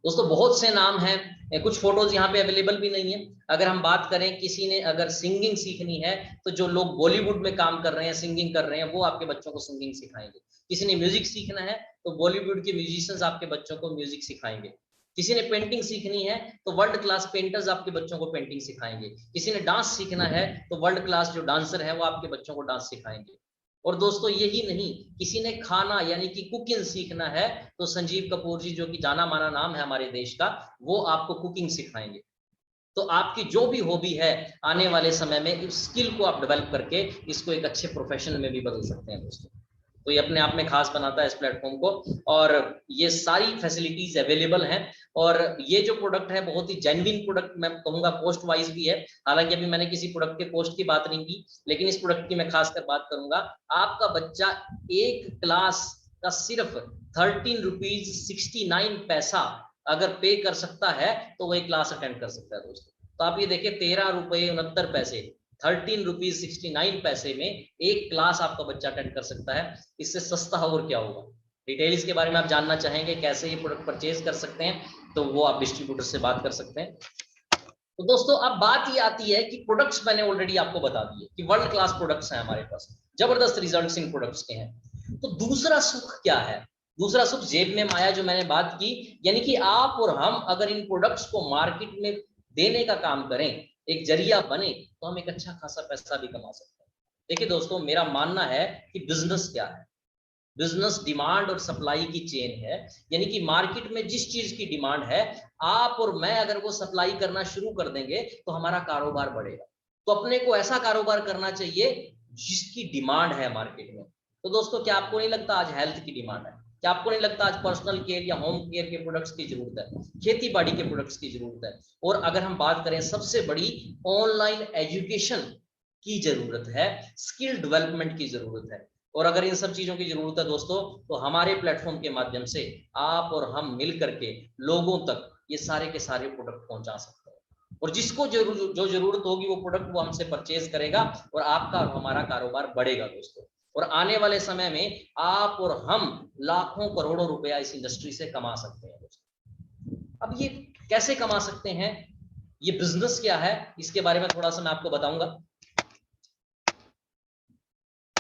[SPEAKER 1] दोस्तों। बहुत से नाम हैं, कुछ फोटोज यहाँ पे अवेलेबल भी नहीं है। अगर हम बात करें, किसी ने अगर सिंगिंग सीखनी है, तो जो लोग बॉलीवुड में काम कर रहे हैं, सिंगिंग कर रहे हैं, वो आपके बच्चों को सिंगिंग सिखाएंगे। किसी ने म्यूजिक सीखना है, तो बॉलीवुड के म्यूजिशियंस आपके बच्चों को म्यूजिक सिखाएंगे। किसी ने पेंटिंग सीखनी है, तो वर्ल्ड क्लास पेंटर्स आपके बच्चों को पेंटिंग सिखाएंगे। किसी ने डांस सीखना है, तो वर्ल्ड क्लास जो डांसर है वो आपके बच्चों को डांस सिखाएंगे। और दोस्तों यही नहीं, किसी ने खाना यानी कि कुकिंग सीखना है, तो संजीव कपूर जी, जो कि जाना माना नाम है हमारे देश का, वो आपको कुकिंग सिखाएंगे। तो आपकी जो भी हॉबी है, आने वाले समय में इस स्किल को आप डेवलप करके इसको एक अच्छे प्रोफेशन में भी बदल सकते हैं दोस्तों। तो ये अपने आप में खास बनाता है इस प्लेटफॉर्म को, और ये सारी फैसिलिटीज अवेलेबल हैं। और ये जो प्रोडक्ट है बहुत ही जेन्युइन प्रोडक्ट, मैं कहूंगा कॉस्ट वाइज भी है। हालांकि अभी मैंने किसी प्रोडक्ट के कॉस्ट की बात नहीं की, लेकिन इस प्रोडक्ट की मैं खासकर बात करूंगा। आपका बच्चा एक क्लास का सिर्फ 13 रुपीज 69 पैसा अगर पे कर सकता है, तो वही क्लास अटेंड कर सकता है दोस्तों। तो आप ये देखिए, 13 रुपये 69 पैसे, 13 रुपीज 69 पैसे में एक क्लास आपका बच्चा अटेंड कर सकता है। इससे सस्ता और क्या होगा? डिटेल्स के बारे में आप जानना चाहेंगे, कैसे ये प्रोडक्ट परचेज कर सकते हैं, तो वो आप डिस्ट्रीब्यूटर से बात कर सकते हैं। तो दोस्तों अब बात ये आती है कि प्रोडक्ट्स मैंने ऑलरेडी आपको बता दिए कि वर्ल्ड क्लास प्रोडक्ट्स हैं हमारे पास, जबरदस्त रिजल्ट्स इन प्रोडक्ट्स के हैं। तो दूसरा सुख क्या है? दूसरा सुख जेब में माया, जो मैंने बात की, यानी कि आप और हम अगर इन प्रोडक्ट्स को मार्केट में देने का काम करें, एक जरिया बने, तो हम एक अच्छा खासा पैसा भी कमा सकते हैं। देखिए दोस्तों, मेरा मानना है कि बिजनेस क्या है? बिजनेस डिमांड और सप्लाई की चेन है। यानी कि मार्केट में जिस चीज की डिमांड है, आप और मैं अगर वो सप्लाई करना शुरू कर देंगे, तो हमारा कारोबार बढ़ेगा। तो अपने को ऐसा कारोबार करना चाहिए जिसकी डिमांड है मार्केट में। तो दोस्तों, क्या आपको नहीं लगता आज हेल्थ की डिमांड है? क्या आपको नहीं लगता आज पर्सनल केयर या होम केयर के प्रोडक्ट्स की जरूरत है, खेती बाड़ी के प्रोडक्ट्स की जरूरत है? और अगर हम बात करें, सबसे बड़ी ऑनलाइन एजुकेशन की जरूरत है, स्किल डेवलपमेंट की जरूरत है। और अगर इन सब चीजों की जरूरत है दोस्तों, तो हमारे प्लेटफॉर्म के माध्यम से आप और हम मिल करके लोगों तक ये सारे के सारे प्रोडक्ट पहुंचा सकते हैं। और जिसको जो जरूरत होगी वो प्रोडक्ट वो हमसे परचेज करेगा, और आपका और हमारा कारोबार बढ़ेगा दोस्तों। और आने वाले समय में आप और हम लाखों करोड़ों रुपया इस इंडस्ट्री से कमा सकते हैं दोस्तों। अब ये कैसे कमा सकते हैं, ये बिजनेस क्या है, इसके बारे में थोड़ा सा मैं आपको बताऊंगा।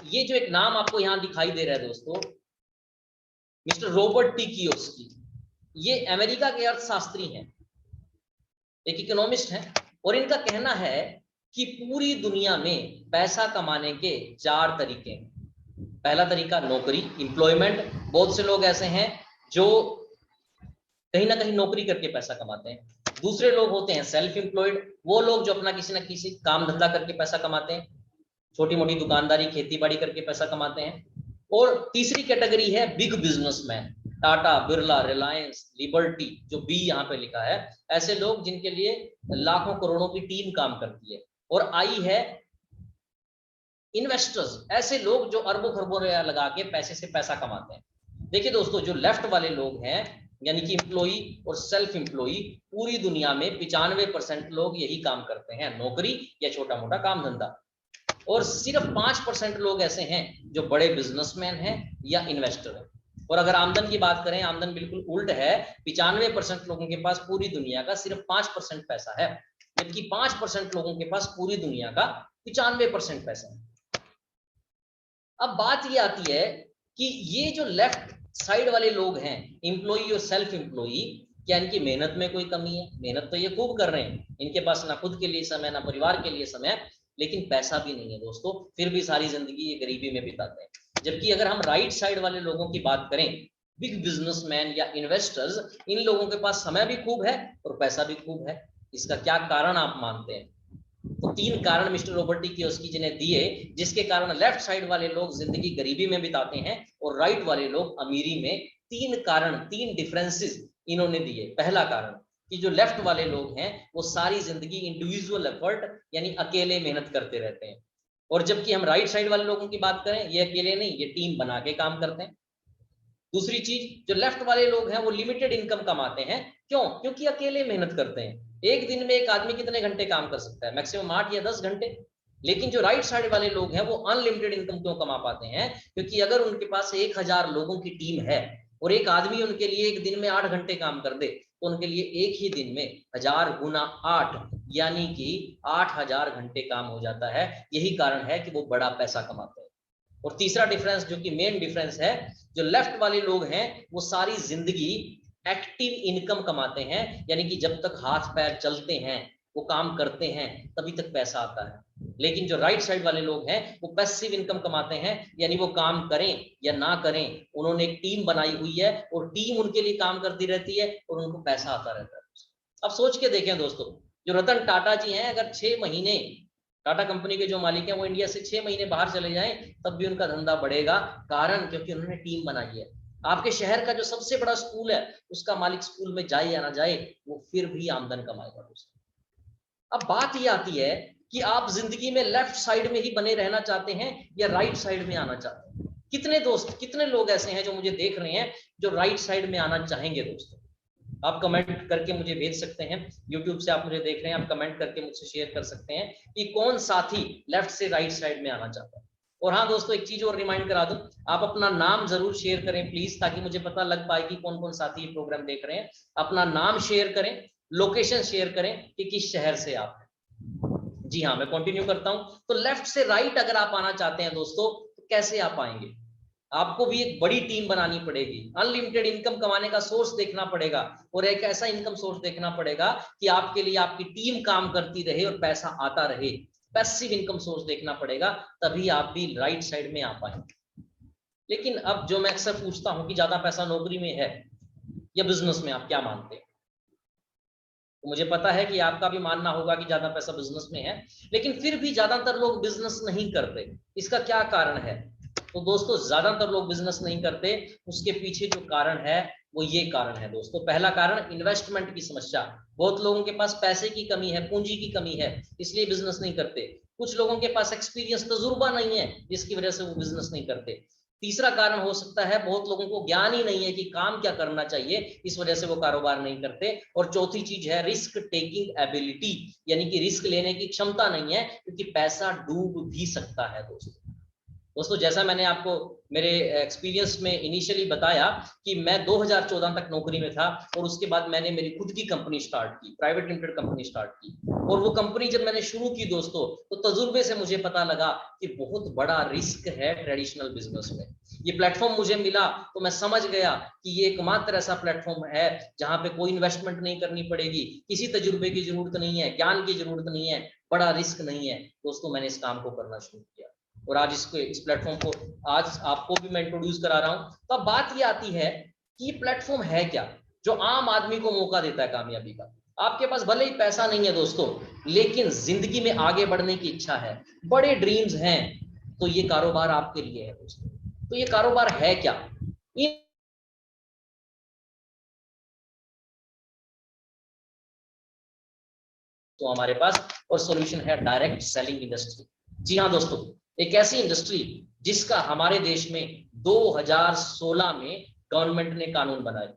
[SPEAKER 1] ये जो एक नाम आपको यहां दिखाई दे रहा है दोस्तों, मिस्टर रॉबर्ट टी कियोस्की, ये अमेरिका के अर्थशास्त्री हैं, एक इकोनॉमिस्ट हैं। और इनका कहना है कि पूरी दुनिया में पैसा कमाने के 4 तरीके हैं। पहला तरीका नौकरी, एम्प्लॉयमेंट। बहुत से लोग ऐसे हैं जो कहीं ना कहीं नौकरी करके पैसा कमाते हैं। दूसरे लोग होते हैं सेल्फ एम्प्लॉयड, वो लोग जो अपना किसी ना किसी काम धंधा करके पैसा कमाते हैं, छोटी मोटी दुकानदारी, खेती बाड़ी करके पैसा कमाते हैं। और तीसरी कैटेगरी है big businessman, Tata, Birla, Reliance, liberty, जो बी यहाँ पे लिखा है, ऐसे लोग जिनके लिए लाखों करोड़ों की टीम काम करती है। और आई है इन्वेस्टर्स, ऐसे लोग जो अरबों खरबों रुपया लगा के पैसे से पैसा कमाते हैं। देखिए दोस्तों, जो लेफ्ट वाले लोग हैं यानी कि एम्प्लॉई और सेल्फ एम्प्लॉई पूरी दुनिया में 95% लोग यही काम करते हैं, नौकरी या छोटा मोटा काम धंधा। और सिर्फ 5% लोग ऐसे हैं जो बड़े बिजनेसमैन हैं या इन्वेस्टर हैं। और अगर आमदन की बात करें, आमदन बिल्कुल उल्ट है, 95% लोगों के पास पूरी दुनिया का सिर्फ 5% पैसा है, जबकि 5% लोगों के पास पूरी दुनिया का 95% पैसा है। अब बात ये आती है कि ये जो लेफ्ट साइड वाले लोग हैं, एम्प्लॉई और सेल्फ एम्प्लॉई, क्या इनकी मेहनत में कोई कमी है? मेहनत तो ये खूब कर रहे हैं, इनके पास ना खुद के लिए समय, ना परिवार के लिए समय, लेकिन पैसा भी नहीं है दोस्तों, फिर भी सारी जिंदगी ये गरीबी में बिताते हैं। जबकि अगर हम राइट साइड वाले लोगों की बात करें, बिग बिजनेसमैन या इन्वेस्टर्स, इन लोगों के पास समय भी खूब है और पैसा भी खूब है। इसका क्या कारण आप मानते हैं? तो 3 कारण मिस्टर रॉबर्ट टी कियोस्की ने दिए, जिसके कारण लेफ्ट साइड वाले लोग जिंदगी गरीबी में बिताते हैं और राइट वाले लोग अमीरी में। 3 कारण, 3 डिफरेंसेस इन्होंने दिए। पहला कारण कि जो लेफ्ट वाले लोग हैं वो सारी जिंदगी इंडिविजुअल एफर्ट यानी अकेले मेहनत करते रहते हैं, और जबकि हम राइट साइड वाले लोगों की बात करें, ये अकेले नहीं, ये टीम बना के काम करते हैं। दूसरी चीज, जो लेफ्ट वाले लोग हैं वो लिमिटेड इनकम कमाते हैं। क्यों? क्योंकि अकेले मेहनत करते हैं। एक दिन में एक आदमी कितने घंटे काम कर सकता है? मैक्सिमम 8 या 10 घंटे। लेकिन जो राइट साइड वाले लोग हैं वो अनलिमिटेड इनकम क्यों कमा पाते हैं? क्योंकि अगर उनके पास 1000 लोगों की टीम है और एक आदमी उनके लिए एक दिन में 8 घंटे काम कर दे, तो उनके लिए एक ही दिन में 1000 गुना 8 यानी कि 8000 घंटे काम हो जाता है। यही कारण है कि वो बड़ा पैसा कमाते हैं। और तीसरा डिफरेंस, जो कि मेन डिफरेंस है, जो लेफ्ट वाले लोग हैं वो सारी जिंदगी एक्टिव इनकम कमाते हैं, यानी कि जब तक हाथ पैर चलते हैं, वो काम करते हैं, तभी तक पैसा आता है। लेकिन जो राइट साइड वाले लोग हैं वो पैसिव इनकम कमाते हैं, यानी वो काम करें या ना करें, उन्होंने एक टीम बनाई हुई है और टीम उनके लिए काम करती रहती है और उनको पैसा आता रहता है। अब सोच के देखें दोस्तों, जो रतन टाटा जी हैं, अगर 6 महीने, टाटा कंपनी के जो मालिक हैं, वो इंडिया से 6 महीने बाहर चले जाएं तब भी उनका धंधा बढ़ेगा। कारण, क्योंकि उन्होंने टीम बनाई है। आपके शहर का जो सबसे बड़ा स्कूल है, उसका मालिक स्कूल में जाए या ना जाए, वो फिर भी आमदन कमाएगा दोस्तों। अब बात ये आती है कि आप जिंदगी में लेफ्ट साइड में ही बने रहना चाहते हैं या राइट साइड में आना चाहते हैं? कितने दोस्त, कितने लोग ऐसे हैं जो मुझे देख रहे हैं जो राइट साइड में आना चाहेंगे? दोस्तों आप कमेंट करके मुझे भेज सकते हैं, यूट्यूब से आप मुझे देख रहे हैं, आप कमेंट करके मुझसे शेयर कर सकते हैं कि कौन साथी लेफ्ट से राइट साइड में आना चाहता है। और हाँ दोस्तों, एक चीज और रिमाइंड करा दूं, आप अपना नाम जरूर शेयर करें प्लीज, ताकि मुझे पता लग पाए कि कौन कौन साथी ये प्रोग्राम देख रहे हैं। अपना नाम शेयर करें, लोकेशन शेयर करें कि किस शहर से आप हैं। जी हाँ, मैं कंटिन्यू करता हूं। तो लेफ्ट से राइट अगर आप आना चाहते हैं दोस्तों, तो कैसे आप आएंगे? आपको भी एक बड़ी टीम बनानी पड़ेगी, अनलिमिटेड इनकम कमाने का सोर्स देखना पड़ेगा, और एक ऐसा इनकम सोर्स देखना पड़ेगा कि आपके लिए आपकी टीम काम करती रहे और पैसा आता रहे। पैसिव इनकम सोर्स देखना पड़ेगा, तभी आप भी राइट साइड में आ पाएंगे। लेकिन अब जो मैं अक्सर पूछता हूं कि ज्यादा पैसा नौकरी में है या बिजनेस में, आप क्या मानते हैं? तो मुझे पता है कि आपका भी मानना होगा कि ज्यादा पैसा बिजनेस में है, लेकिन फिर भी ज्यादातर लोग बिजनेस नहीं करते। इसका क्या कारण है? तो दोस्तों, ज्यादातर लोग बिजनेस नहीं करते, उसके पीछे जो कारण है वो ये कारण है दोस्तों। पहला कारण, इन्वेस्टमेंट की समस्या। बहुत लोगों के पास पैसे की कमी है, पूंजी की कमी है, इसलिए बिजनेस नहीं करते। कुछ लोगों के पास एक्सपीरियंस, तजुर्बा नहीं है, जिसकी वजह से वो बिजनेस नहीं करते। तीसरा कारण हो सकता है, बहुत लोगों को ज्ञान ही नहीं है कि काम क्या करना चाहिए, इस वजह से वो कारोबार नहीं करते। और चौथी चीज है रिस्क टेकिंग एबिलिटी, यानी कि रिस्क लेने की क्षमता नहीं है, क्योंकि पैसा डूब भी सकता है दोस्तों जैसा मैंने आपको मेरे एक्सपीरियंस में इनिशियली बताया कि मैं 2014 तक नौकरी में था, और उसके बाद मैंने मेरी खुद की कंपनी स्टार्ट की, प्राइवेट लिमिटेड कंपनी स्टार्ट की। और वो कंपनी जब मैंने शुरू की दोस्तों, तो तजुर्बे से मुझे पता लगा कि बहुत बड़ा रिस्क है ट्रेडिशनल बिजनेस में। ये प्लेटफॉर्म मुझे मिला तो मैं समझ गया कि ये एकमात्र ऐसा प्लेटफॉर्म है जहां पे कोई इन्वेस्टमेंट नहीं करनी पड़ेगी, किसी तजुर्बे की जरूरत नहीं है, ज्ञान की जरूरत नहीं है, बड़ा रिस्क नहीं है। दोस्तों मैंने इस काम को करना शुरू किया, और आज इस प्लेटफॉर्म को आज आपको भी मैं इंट्रोड्यूस करा रहा हूं। तो अब बात ये आती है कि ये प्लेटफॉर्म है क्या जो आम आदमी को मौका देता है कामयाबी का। आपके पास भले ही पैसा नहीं है दोस्तों, लेकिन जिंदगी में आगे बढ़ने की इच्छा है, बड़े ड्रीम्स हैं, तो ये कारोबार आपके लिए है दोस्तों। तो ये कारोबार है क्या? तो हमारे पास और सॉल्यूशन है डायरेक्ट सेलिंग इंडस्ट्री। जी हाँ दोस्तों, एक ऐसी इंडस्ट्री जिसका हमारे देश में 2016 में गवर्नमेंट ने कानून बनाया।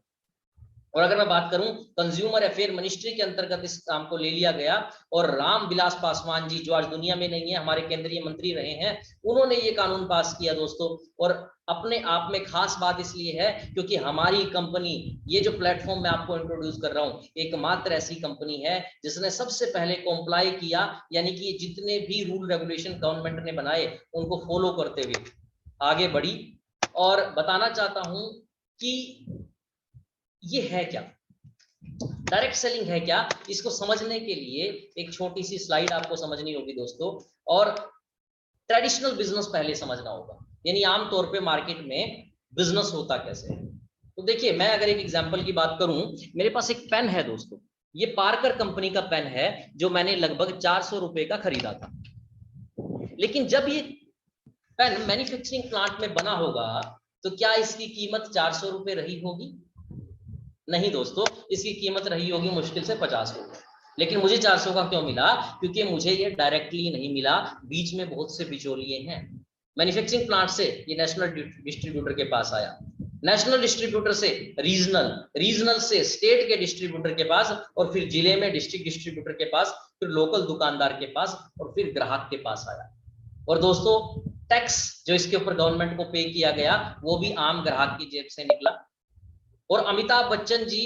[SPEAKER 1] और अगर मैं बात करूं कंज्यूमर अफेयर मिनिस्ट्री के अंतर्गत इस काम को ले लिया गया और रामविलास पासवान जी, जो आज दुनिया में नहीं है, हमारे केंद्रीय मंत्री रहे हैं, उन्होंने ये कानून पास किया दोस्तों। और अपने आप में खास बात इसलिए है क्योंकि हमारी कंपनी, ये जो प्लेटफॉर्म मैं आपको इंट्रोड्यूस कर रहा हूं, एकमात्र ऐसी कंपनी है जिसने सबसे पहले कॉम्प्लाई किया, यानी कि जितने भी रूल रेगुलेशन गवर्नमेंट ने बनाए उनको फॉलो करते हुए आगे बढ़ी। और बताना चाहता हूं कि ये है क्या, डायरेक्ट सेलिंग है क्या, इसको समझने के लिए एक छोटी सी स्लाइड आपको समझनी होगी दोस्तों। और ट्रेडिशनल बिजनेस पहले समझना होगा, यानी आमतौर पे मार्केट में बिजनेस होता कैसे है। तो देखिए, मैं अगर एक एग्जांपल की बात करूं, मेरे पास एक पेन है दोस्तों, ये पार्कर कंपनी का पेन है जो मैंने लगभग 400 रुपए का खरीदा था। लेकिन जब ये पेन मैन्युफैक्चरिंग प्लांट में बना होगा तो क्या इसकी कीमत 400 रुपए रही होगी? नहीं दोस्तों, इसकी कीमत रही होगी मुश्किल से 50 रुपए। लेकिन मुझे 400 का क्यों मिला? क्योंकि मुझे ये डायरेक्टली नहीं मिला, बीच में बहुत से बिचौलिए हैं। मैन्युफैक्चरिंग प्लांट से ये नेशनल डिस्ट्रीब्यूटर के पास आया, नेशनल डिस्ट्रीब्यूटर से रीजनल, रीजनल से स्टेट के डिस्ट्रीब्यूटर के पास, और फिर जिले में डिस्ट्रिक्ट डिस्ट्रीब्यूटर के पास, फिर लोकल दुकानदार के पास, और फिर ग्राहक के पास आया। और दोस्तों, टैक्स जो इसके ऊपर गवर्नमेंट को पे किया गया वो भी आम ग्राहक की जेब से निकला। और अमिताभ बच्चन जी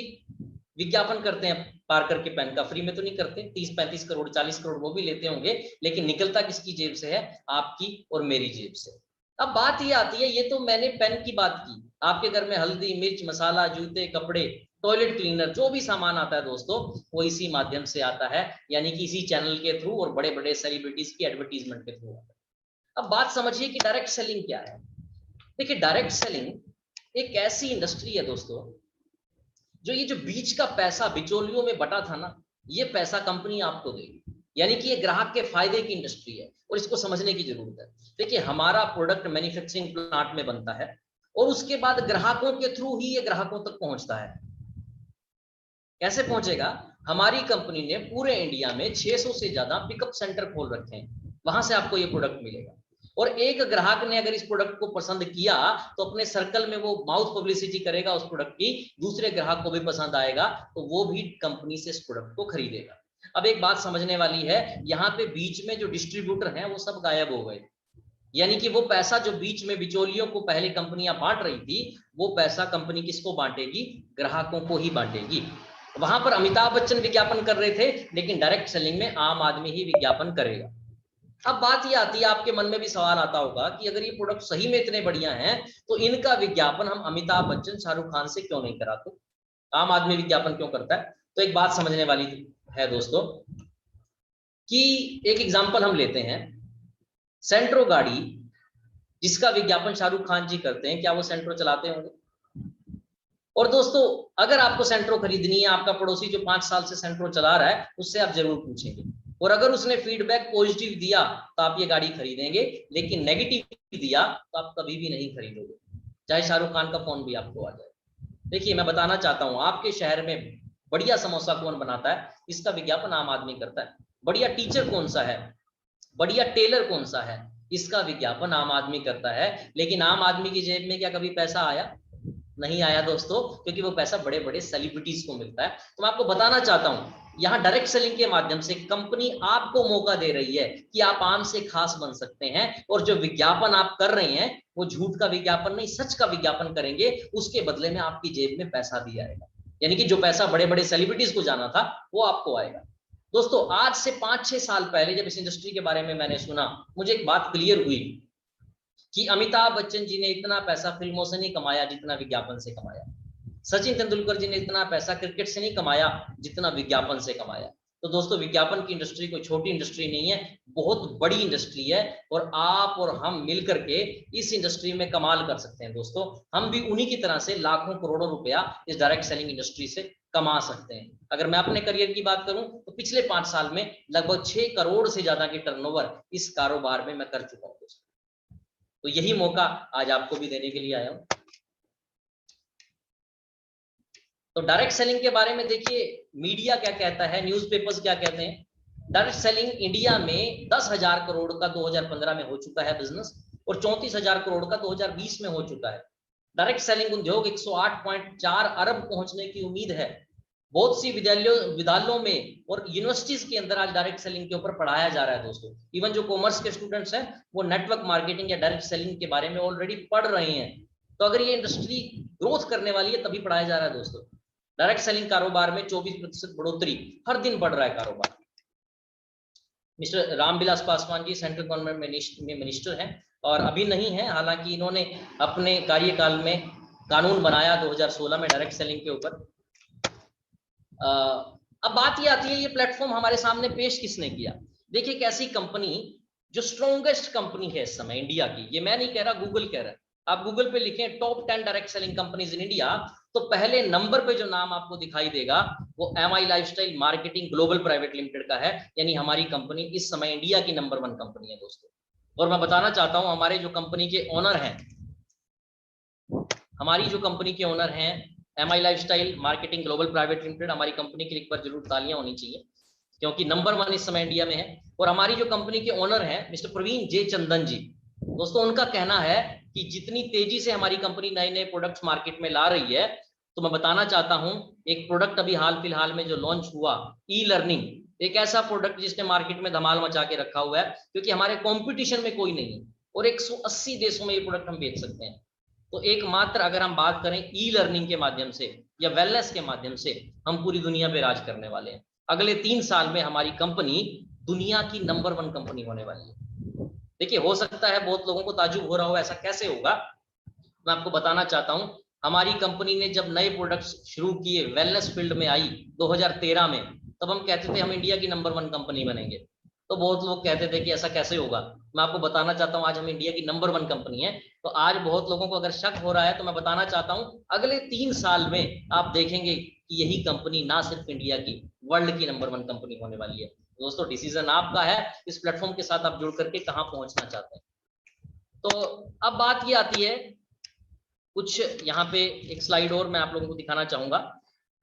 [SPEAKER 1] विज्ञापन करते हैं पार्कर के पेन का, फ्री में तो नहीं करते, 30-35 करोड़ 40 करोड़ वो भी लेते होंगे, लेकिन निकलता किसकी जेब से है? आपकी और मेरी जेब से। अब बात ये आती है, ये तो मैंने पेन की बात की, आपके घर में हल्दी मिर्च मसाला, जूते कपड़े, टॉयलेट क्लीनर, जो भी सामान आता है दोस्तों वो इसी माध्यम से आता है, यानी कि इसी चैनल के थ्रू और बड़े बड़े सेलिब्रिटीज की एडवर्टीजमेंट के थ्रू आता है। अब बात समझिए कि डायरेक्ट सेलिंग क्या है। देखिए, डायरेक्ट सेलिंग एक ऐसी इंडस्ट्री है दोस्तों, जो ये जो बीच का पैसा बिचौलियों में बटा था ना, ये पैसा कंपनी आपको देगी, यानी कि ये ग्राहक के फायदे की इंडस्ट्री है और इसको समझने की जरूरत है। देखिए, हमारा प्रोडक्ट मैन्युफैक्चरिंग प्लांट में बनता है और उसके बाद ग्राहकों के थ्रू ही ये ग्राहकों तक पहुंचता है। कैसे पहुंचेगा? हमारी कंपनी ने पूरे इंडिया में 600 से ज्यादा पिकअप सेंटर खोल रखे हैं, वहां से आपको ये प्रोडक्ट मिलेगा। और एक ग्राहक ने अगर इस प्रोडक्ट को पसंद किया तो अपने सर्कल में वो माउथ पब्लिसिटी करेगा उस प्रोडक्ट की, दूसरे ग्राहक को भी पसंद आएगा तो वो भी कंपनी से इस प्रोडक्ट को खरीदेगा। अब एक बात समझने वाली है, यहाँ पे बीच में जो डिस्ट्रीब्यूटर हैं वो सब गायब हो गए, यानी कि वो पैसा जो बीच में बिचौलियों को पहले कंपनियां बांट रही थी, वो पैसा कंपनी किसको बांटेगी? ग्राहकों को ही बांटेगी। वहां पर अमिताभ बच्चन विज्ञापन कर रहे थे, लेकिन डायरेक्ट सेलिंग में आम आदमी ही विज्ञापन करेगा। अब बात ये आती है, आपके मन में भी सवाल आता होगा कि अगर ये प्रोडक्ट सही में इतने बढ़िया हैं तो इनका विज्ञापन हम अमिताभ बच्चन शाहरुख खान से क्यों नहीं कराते, आम आदमी विज्ञापन क्यों करता है? तो एक बात समझने वाली है दोस्तों कि एक एग्जांपल हम लेते हैं, सेंट्रो गाड़ी जिसका विज्ञापन शाहरुख खान जी करते हैं, क्या वो सेंट्रो चलाते होंगे? और दोस्तों, अगर आपको सेंट्रो खरीदनी है, आपका पड़ोसी जो 5 साल से सेंट्रो चला रहा है उससे आप जरूर पूछेंगे, और अगर उसने फीडबैक पॉजिटिव दिया तो आप ये गाड़ी खरीदेंगे, लेकिन नेगेटिव दिया तो आप कभी भी नहीं खरीदोगे, चाहे शाहरुख खान का फोन भी आपको आ जाए। देखिए, मैं बताना चाहता हूँ, आपके शहर में बढ़िया समोसा कौन बनाता है? इसका विज्ञापन आम आदमी करता है। बढ़िया टीचर कौन सा है, बढ़िया टेलर कौन सा है, इसका विज्ञापन आम आदमी करता है। लेकिन आम आदमी की जेब में क्या कभी पैसा आया? नहीं आया दोस्तों, क्योंकि वो पैसा बड़े बड़े सेलिब्रिटीज को मिलता है। तो मैं आपको बताना चाहता हूं, यहाँ डायरेक्ट सेलिंग के माध्यम से कंपनी आपको मौका दे रही है कि आप आम से खास बन सकते हैं, और जो विज्ञापन आप कर रहे हैं वो झूठ का विज्ञापन नहीं, सच का विज्ञापन करेंगे, उसके बदले में आपकी जेब में पैसा भी आएगा, यानी कि जो पैसा बड़े बड़े सेलिब्रिटीज को जाना था वो आपको आएगा। दोस्तों, आज से 5-6 साल पहले जब इस इंडस्ट्री के बारे में मैंने सुना, मुझे एक बात क्लियर हुई कि अमिताभ बच्चन जी ने इतना पैसा फिल्मों से नहीं कमाया जितना विज्ञापन से कमाया, सचिन तेंदुलकर जी ने इतना पैसा क्रिकेट से नहीं कमाया जितना विज्ञापन से कमाया। तो दोस्तों, विज्ञापन की इंडस्ट्री कोई छोटी इंडस्ट्री नहीं है, बहुत बड़ी इंडस्ट्री है, और आप और हम मिलकर के इस इंडस्ट्री में कमाल कर सकते हैं। दोस्तों, हम भी उन्हीं की तरह से लाखों करोड़ों रुपया इस डायरेक्ट सेलिंग इंडस्ट्री से कमा सकते हैं। अगर मैं अपने करियर की बात करूं तो पिछले 5 साल में लगभग 6 करोड़ से ज्यादा की टर्नओवर इस कारोबार में मैं कर चुका हूं दोस्तों। तो यही मौका आज आपको भी देने के लिए आया हूं। तो डायरेक्ट सेलिंग के बारे में देखिए, मीडिया क्या कहता है, न्यूज़पेपर्स क्या कहते हैं। डायरेक्ट सेलिंग इंडिया में 10,000 करोड़ का 2015 में हो चुका है बिजनेस, और 34,000 करोड़ का 2020 में हो चुका है। डायरेक्ट सेलिंग उद्योग 108.4 अरब पहुंचने की उम्मीद है। बहुत सी विद्यालयों में और यूनिवर्सिटीज के अंदर आज डायरेक्ट सेलिंग के ऊपर पढ़ाया जा रहा है दोस्तों। इवन जो कॉमर्स के स्टूडेंट्स हैं वो नेटवर्क मार्केटिंग या डायरेक्ट सेलिंग के बारे में ऑलरेडी पढ़ रहे हैं। तो अगर ये इंडस्ट्री ग्रोथ करने वाली है तभी पढ़ाया जा रहा है दोस्तों। डायरेक्ट सेलिंग कारोबार में 24% बढ़ोतरी, हर दिन बढ़ रहा है कारोबार। Mister Ramvilas Paswan ji central government में मिनिस्टर हैं और अभी नहीं है, हालांकि इन्होंने अपने कार्यकाल में कानून बनाया 2016 में डायरेक्ट सेलिंग के ऊपर। अब बात ये आती है, ये प्लेटफॉर्म हमारे सामने पेश किसने किया। देखिए एक ऐसी कंपनी जो स्ट्रॉन्गेस्ट कंपनी है इस समय इंडिया की, ये मैं नहीं कह रहा, गूगल कह रहा है। आप गूगल पे लिखें top 10 direct selling companies in India, तो पहले नंबर पे जो नाम आपको दिखाई देगा वो MI lifestyle marketing global private limited का है। यानी हमारी कंपनी इस समय इंडिया की नंबर 1 कंपनी है दोस्तों। और मैं बताना चाहता हूं हमारे जो कंपनी के ओनर हैं, हमारी जो कंपनी के ओनर हैं MI lifestyle marketing global private limited, हमारी कंपनी के लिए एक बार जरूर तालियां होनी चाहिए क्योंकि नंबर 1 इस समय इंडिया में है। और हमारी जो कंपनी के ओनर हैं मिस्टर प्रवीण जे चंदन जी, दोस्तों उनका कहना है कि जितनी तेजी से हमारी कंपनी नए नए प्रोडक्ट्स मार्केट में ला रही है, तो मैं बताना चाहता हूं एक प्रोडक्ट अभी हाल फिलहाल में जो लॉन्च हुआ ई लर्निंग, एक ऐसा प्रोडक्ट जिसने मार्केट में धमाल मचा के रखा हुआ है क्योंकि हमारे कंपटीशन में कोई नहीं है और 180 देशों में ये प्रोडक्ट हम बेच सकते हैं। तो एकमात्र अगर हम बात करें ई लर्निंग के माध्यम से या वेलनेस के माध्यम से, हम पूरी दुनिया पे राज करने वाले हैं। अगले 3 साल में हमारी कंपनी दुनिया की नंबर 1 कंपनी होने वाली है। देखिए हो सकता है बहुत लोगों को ताजुब हो रहा हो ऐसा कैसे होगा, मैं आपको बताना चाहता हूं। हमारी कंपनी ने जब नए प्रोडक्ट्स शुरू किए, वेलनेस फील्ड में आई 2013 में, तब हम कहते थे हम इंडिया की नंबर 1 कंपनी बनेंगे। तो बहुत लोग कहते थे कि ऐसा कैसे होगा। मैं आपको बताना चाहता हूं आज हम इंडिया की नंबर 1 कंपनी है। तो आज बहुत लोगों को अगर शक हो रहा है तो मैं बताना चाहता हूं अगले 3 साल में आप देखेंगे कि यही कंपनी ना सिर्फ इंडिया की, वर्ल्ड की नंबर 1 कंपनी होने वाली है। दोस्तों डिसीजन आपका है, इस प्लेटफॉर्म के साथ आप जुड़ करके कहां पहुंचना चाहते हैं। तो अब बात ये आती है, कुछ यहाँ पे एक स्लाइड और मैं आप लोगों को दिखाना चाहूंगा।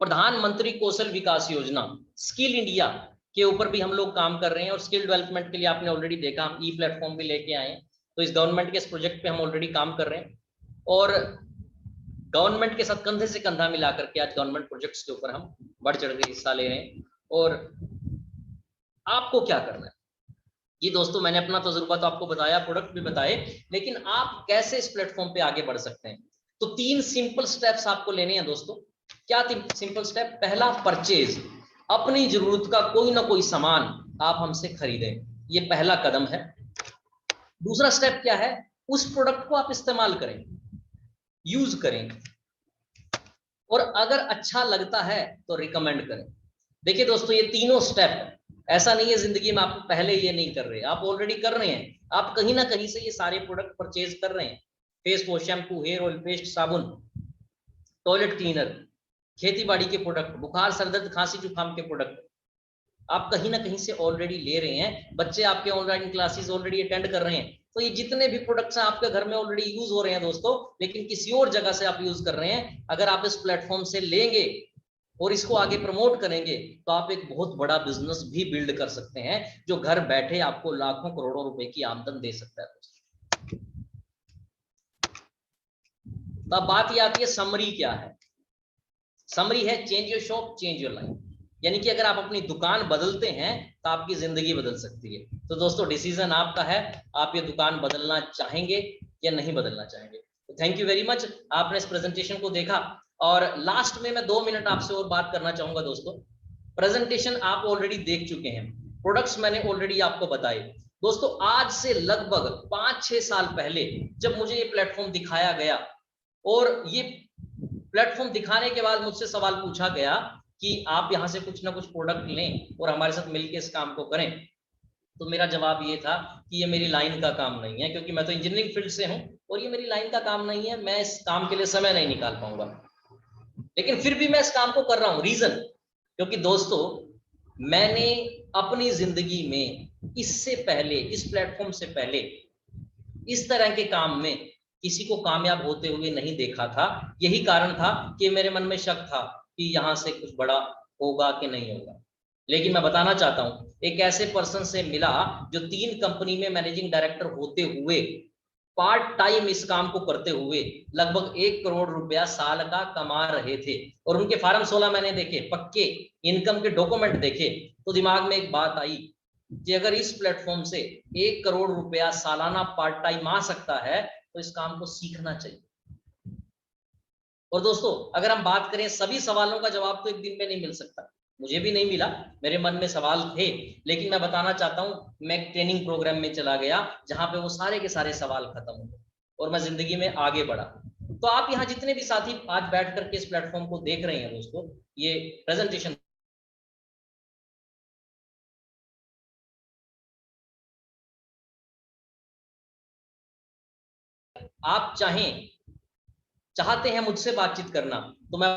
[SPEAKER 1] प्रधानमंत्री कौशल विकास योजना स्किल इंडिया के ऊपर भी हम लोग काम कर रहे हैं और स्किल डेवलपमेंट के लिए आपने ऑलरेडी देखा हम ई प्लेटफॉर्म भी लेके आए हैं। तो इस गवर्नमेंट के इस प्रोजेक्ट पे हम ऑलरेडी काम कर रहे हैं और गवर्नमेंट के साथ कंधे से कंधा मिला करके आज गवर्नमेंट प्रोजेक्ट्स के ऊपर हम बढ़ चढ़ के हिस्सा ले रहे हैं। और आपको क्या करना है, ये दोस्तों मैंने अपना तजुर्बा तो आपको बताया, प्रोडक्ट भी बताए, लेकिन आप कैसे इस प्लेटफॉर्म पे आगे बढ़ सकते हैं। तो 3 सिंपल स्टेप्स आपको लेने हैं दोस्तों। क्या 3 सिंपल स्टेप? पहला, परचेज, अपनी जरूरत का कोई ना कोई सामान आप हमसे खरीदें, ये पहला कदम है। दूसरा स्टेप क्या है? उस प्रोडक्ट को आप इस्तेमाल करें, यूज करें और अगर अच्छा लगता है तो रिकमेंड करें। देखिए दोस्तों ये तीनों स्टेप, ऐसा नहीं है जिंदगी में आप पहले ये नहीं कर रहे, आप ऑलरेडी कर रहे हैं। आप कहीं ना कहीं से ये सारे प्रोडक्ट परचेज कर रहे हैं। Face wash, shampoo, hair oil, paste, साबुन, टॉयलेट क्लीनर, खेती बाड़ी के प्रोडक्ट, बुखार सरदर्द खांसी जुकाम के प्रोडक्ट आप कहीं ना कहीं से ऑलरेडी ले रहे हैं। बच्चे आपके ऑनलाइन क्लासेस ऑलरेडी अटेंड कर रहे हैं। तो ये जितने भी प्रोडक्ट्स हैं आपके घर में ऑलरेडी यूज हो रहे हैं दोस्तों, लेकिन किसी और जगह से आप यूज कर रहे हैं। अगर आप इस प्लेटफॉर्म से लेंगे और इसको आगे प्रमोट करेंगे तो आप एक बहुत बड़ा बिजनेस भी बिल्ड कर सकते हैं जो घर बैठे आपको लाखों करोड़ों रुपए की आमदन दे सकता है दोस्तों। तो अब बात ये आती है समरी क्या है। समरी है change your shop change your life, यानी कि अगर आप अपनी दुकान बदलते हैं तो आपकी जिंदगी बदल सकती है। तो दोस्तों डिसीजन आपका है, आप ये दुकान बदलना चाहेंगे या नहीं बदलना चाहेंगे। तो थैंक यू वेरी मच, आपने इस प्रेजेंटेशन को देखा। और लास्ट में मैं 2 मिनट आपसे और बात करना चाहूंगा दोस्तों। प्रेजेंटेशन आप ऑलरेडी देख चुके हैं, प्रोडक्ट्स मैंने ऑलरेडी आपको बताए। दोस्तों आज से लगभग 5-6 साल पहले जब मुझे ये प्लेटफॉर्म दिखाया गया और ये प्लेटफॉर्म दिखाने के बाद मुझसे सवाल पूछा गया कि आप यहाँ से कुछ ना कुछ प्रोडक्ट लें और हमारे साथ मिलकर इस काम को करें, तो मेरा जवाब ये था कि ये मेरी लाइन का काम नहीं है, क्योंकि मैं तो इंजीनियरिंग फील्ड से हूं और ये मेरी लाइन का काम नहीं है, मैं इस काम के लिए समय नहीं निकाल पाऊंगा। लेकिन फिर भी मैं इस काम को कर रहा हूं। रीजन, क्योंकि दोस्तों मैंने अपनी जिंदगी में इससे पहले, इस प्लेटफॉर्म से पहले इस तरह के काम में किसी को कामयाब होते हुए नहीं देखा था। यही कारण था कि मेरे मन में शक था कि यहां से कुछ बड़ा होगा कि नहीं होगा। लेकिन मैं बताना चाहता हूं एक ऐसे पर्सन से मिला जो 3 कंपनी में मैनेजिंग डायरेक्टर होते हुए पार्ट टाइम इस काम को करते हुए लगभग 1 करोड़ रुपया साल का कमा रहे थे। और उनके फार्म 16 मैंने देखे, पक्के इनकम के डॉक्यूमेंट देखे, तो दिमाग में एक बात आई कि अगर इस प्लेटफॉर्म से 1 करोड़ रुपया सालाना पार्ट टाइम आ सकता है तो इस काम को सीखना चाहिए। और दोस्तों, अगर हम बात करें, सभी सवालों का जवाब तो एक दिन में नहीं मिल सकता, मुझे भी नहीं मिला, मेरे मन में सवाल थे, लेकिन मैं बताना चाहता हूं, मैं एक ट्रेनिंग प्रोग्राम में चला गया जहां पे वो सारे के सारे सवाल खत्म हो गए और मैं जिंदगी में आगे बढ़ा। तो आप यहाँ जितने भी साथी आज बैठ करके इस प्लेटफॉर्म को देख रहे हैं दोस्तों, ये प्रेजेंटेशन आप चाहते हैं मुझसे बातचीत करना, तो मैं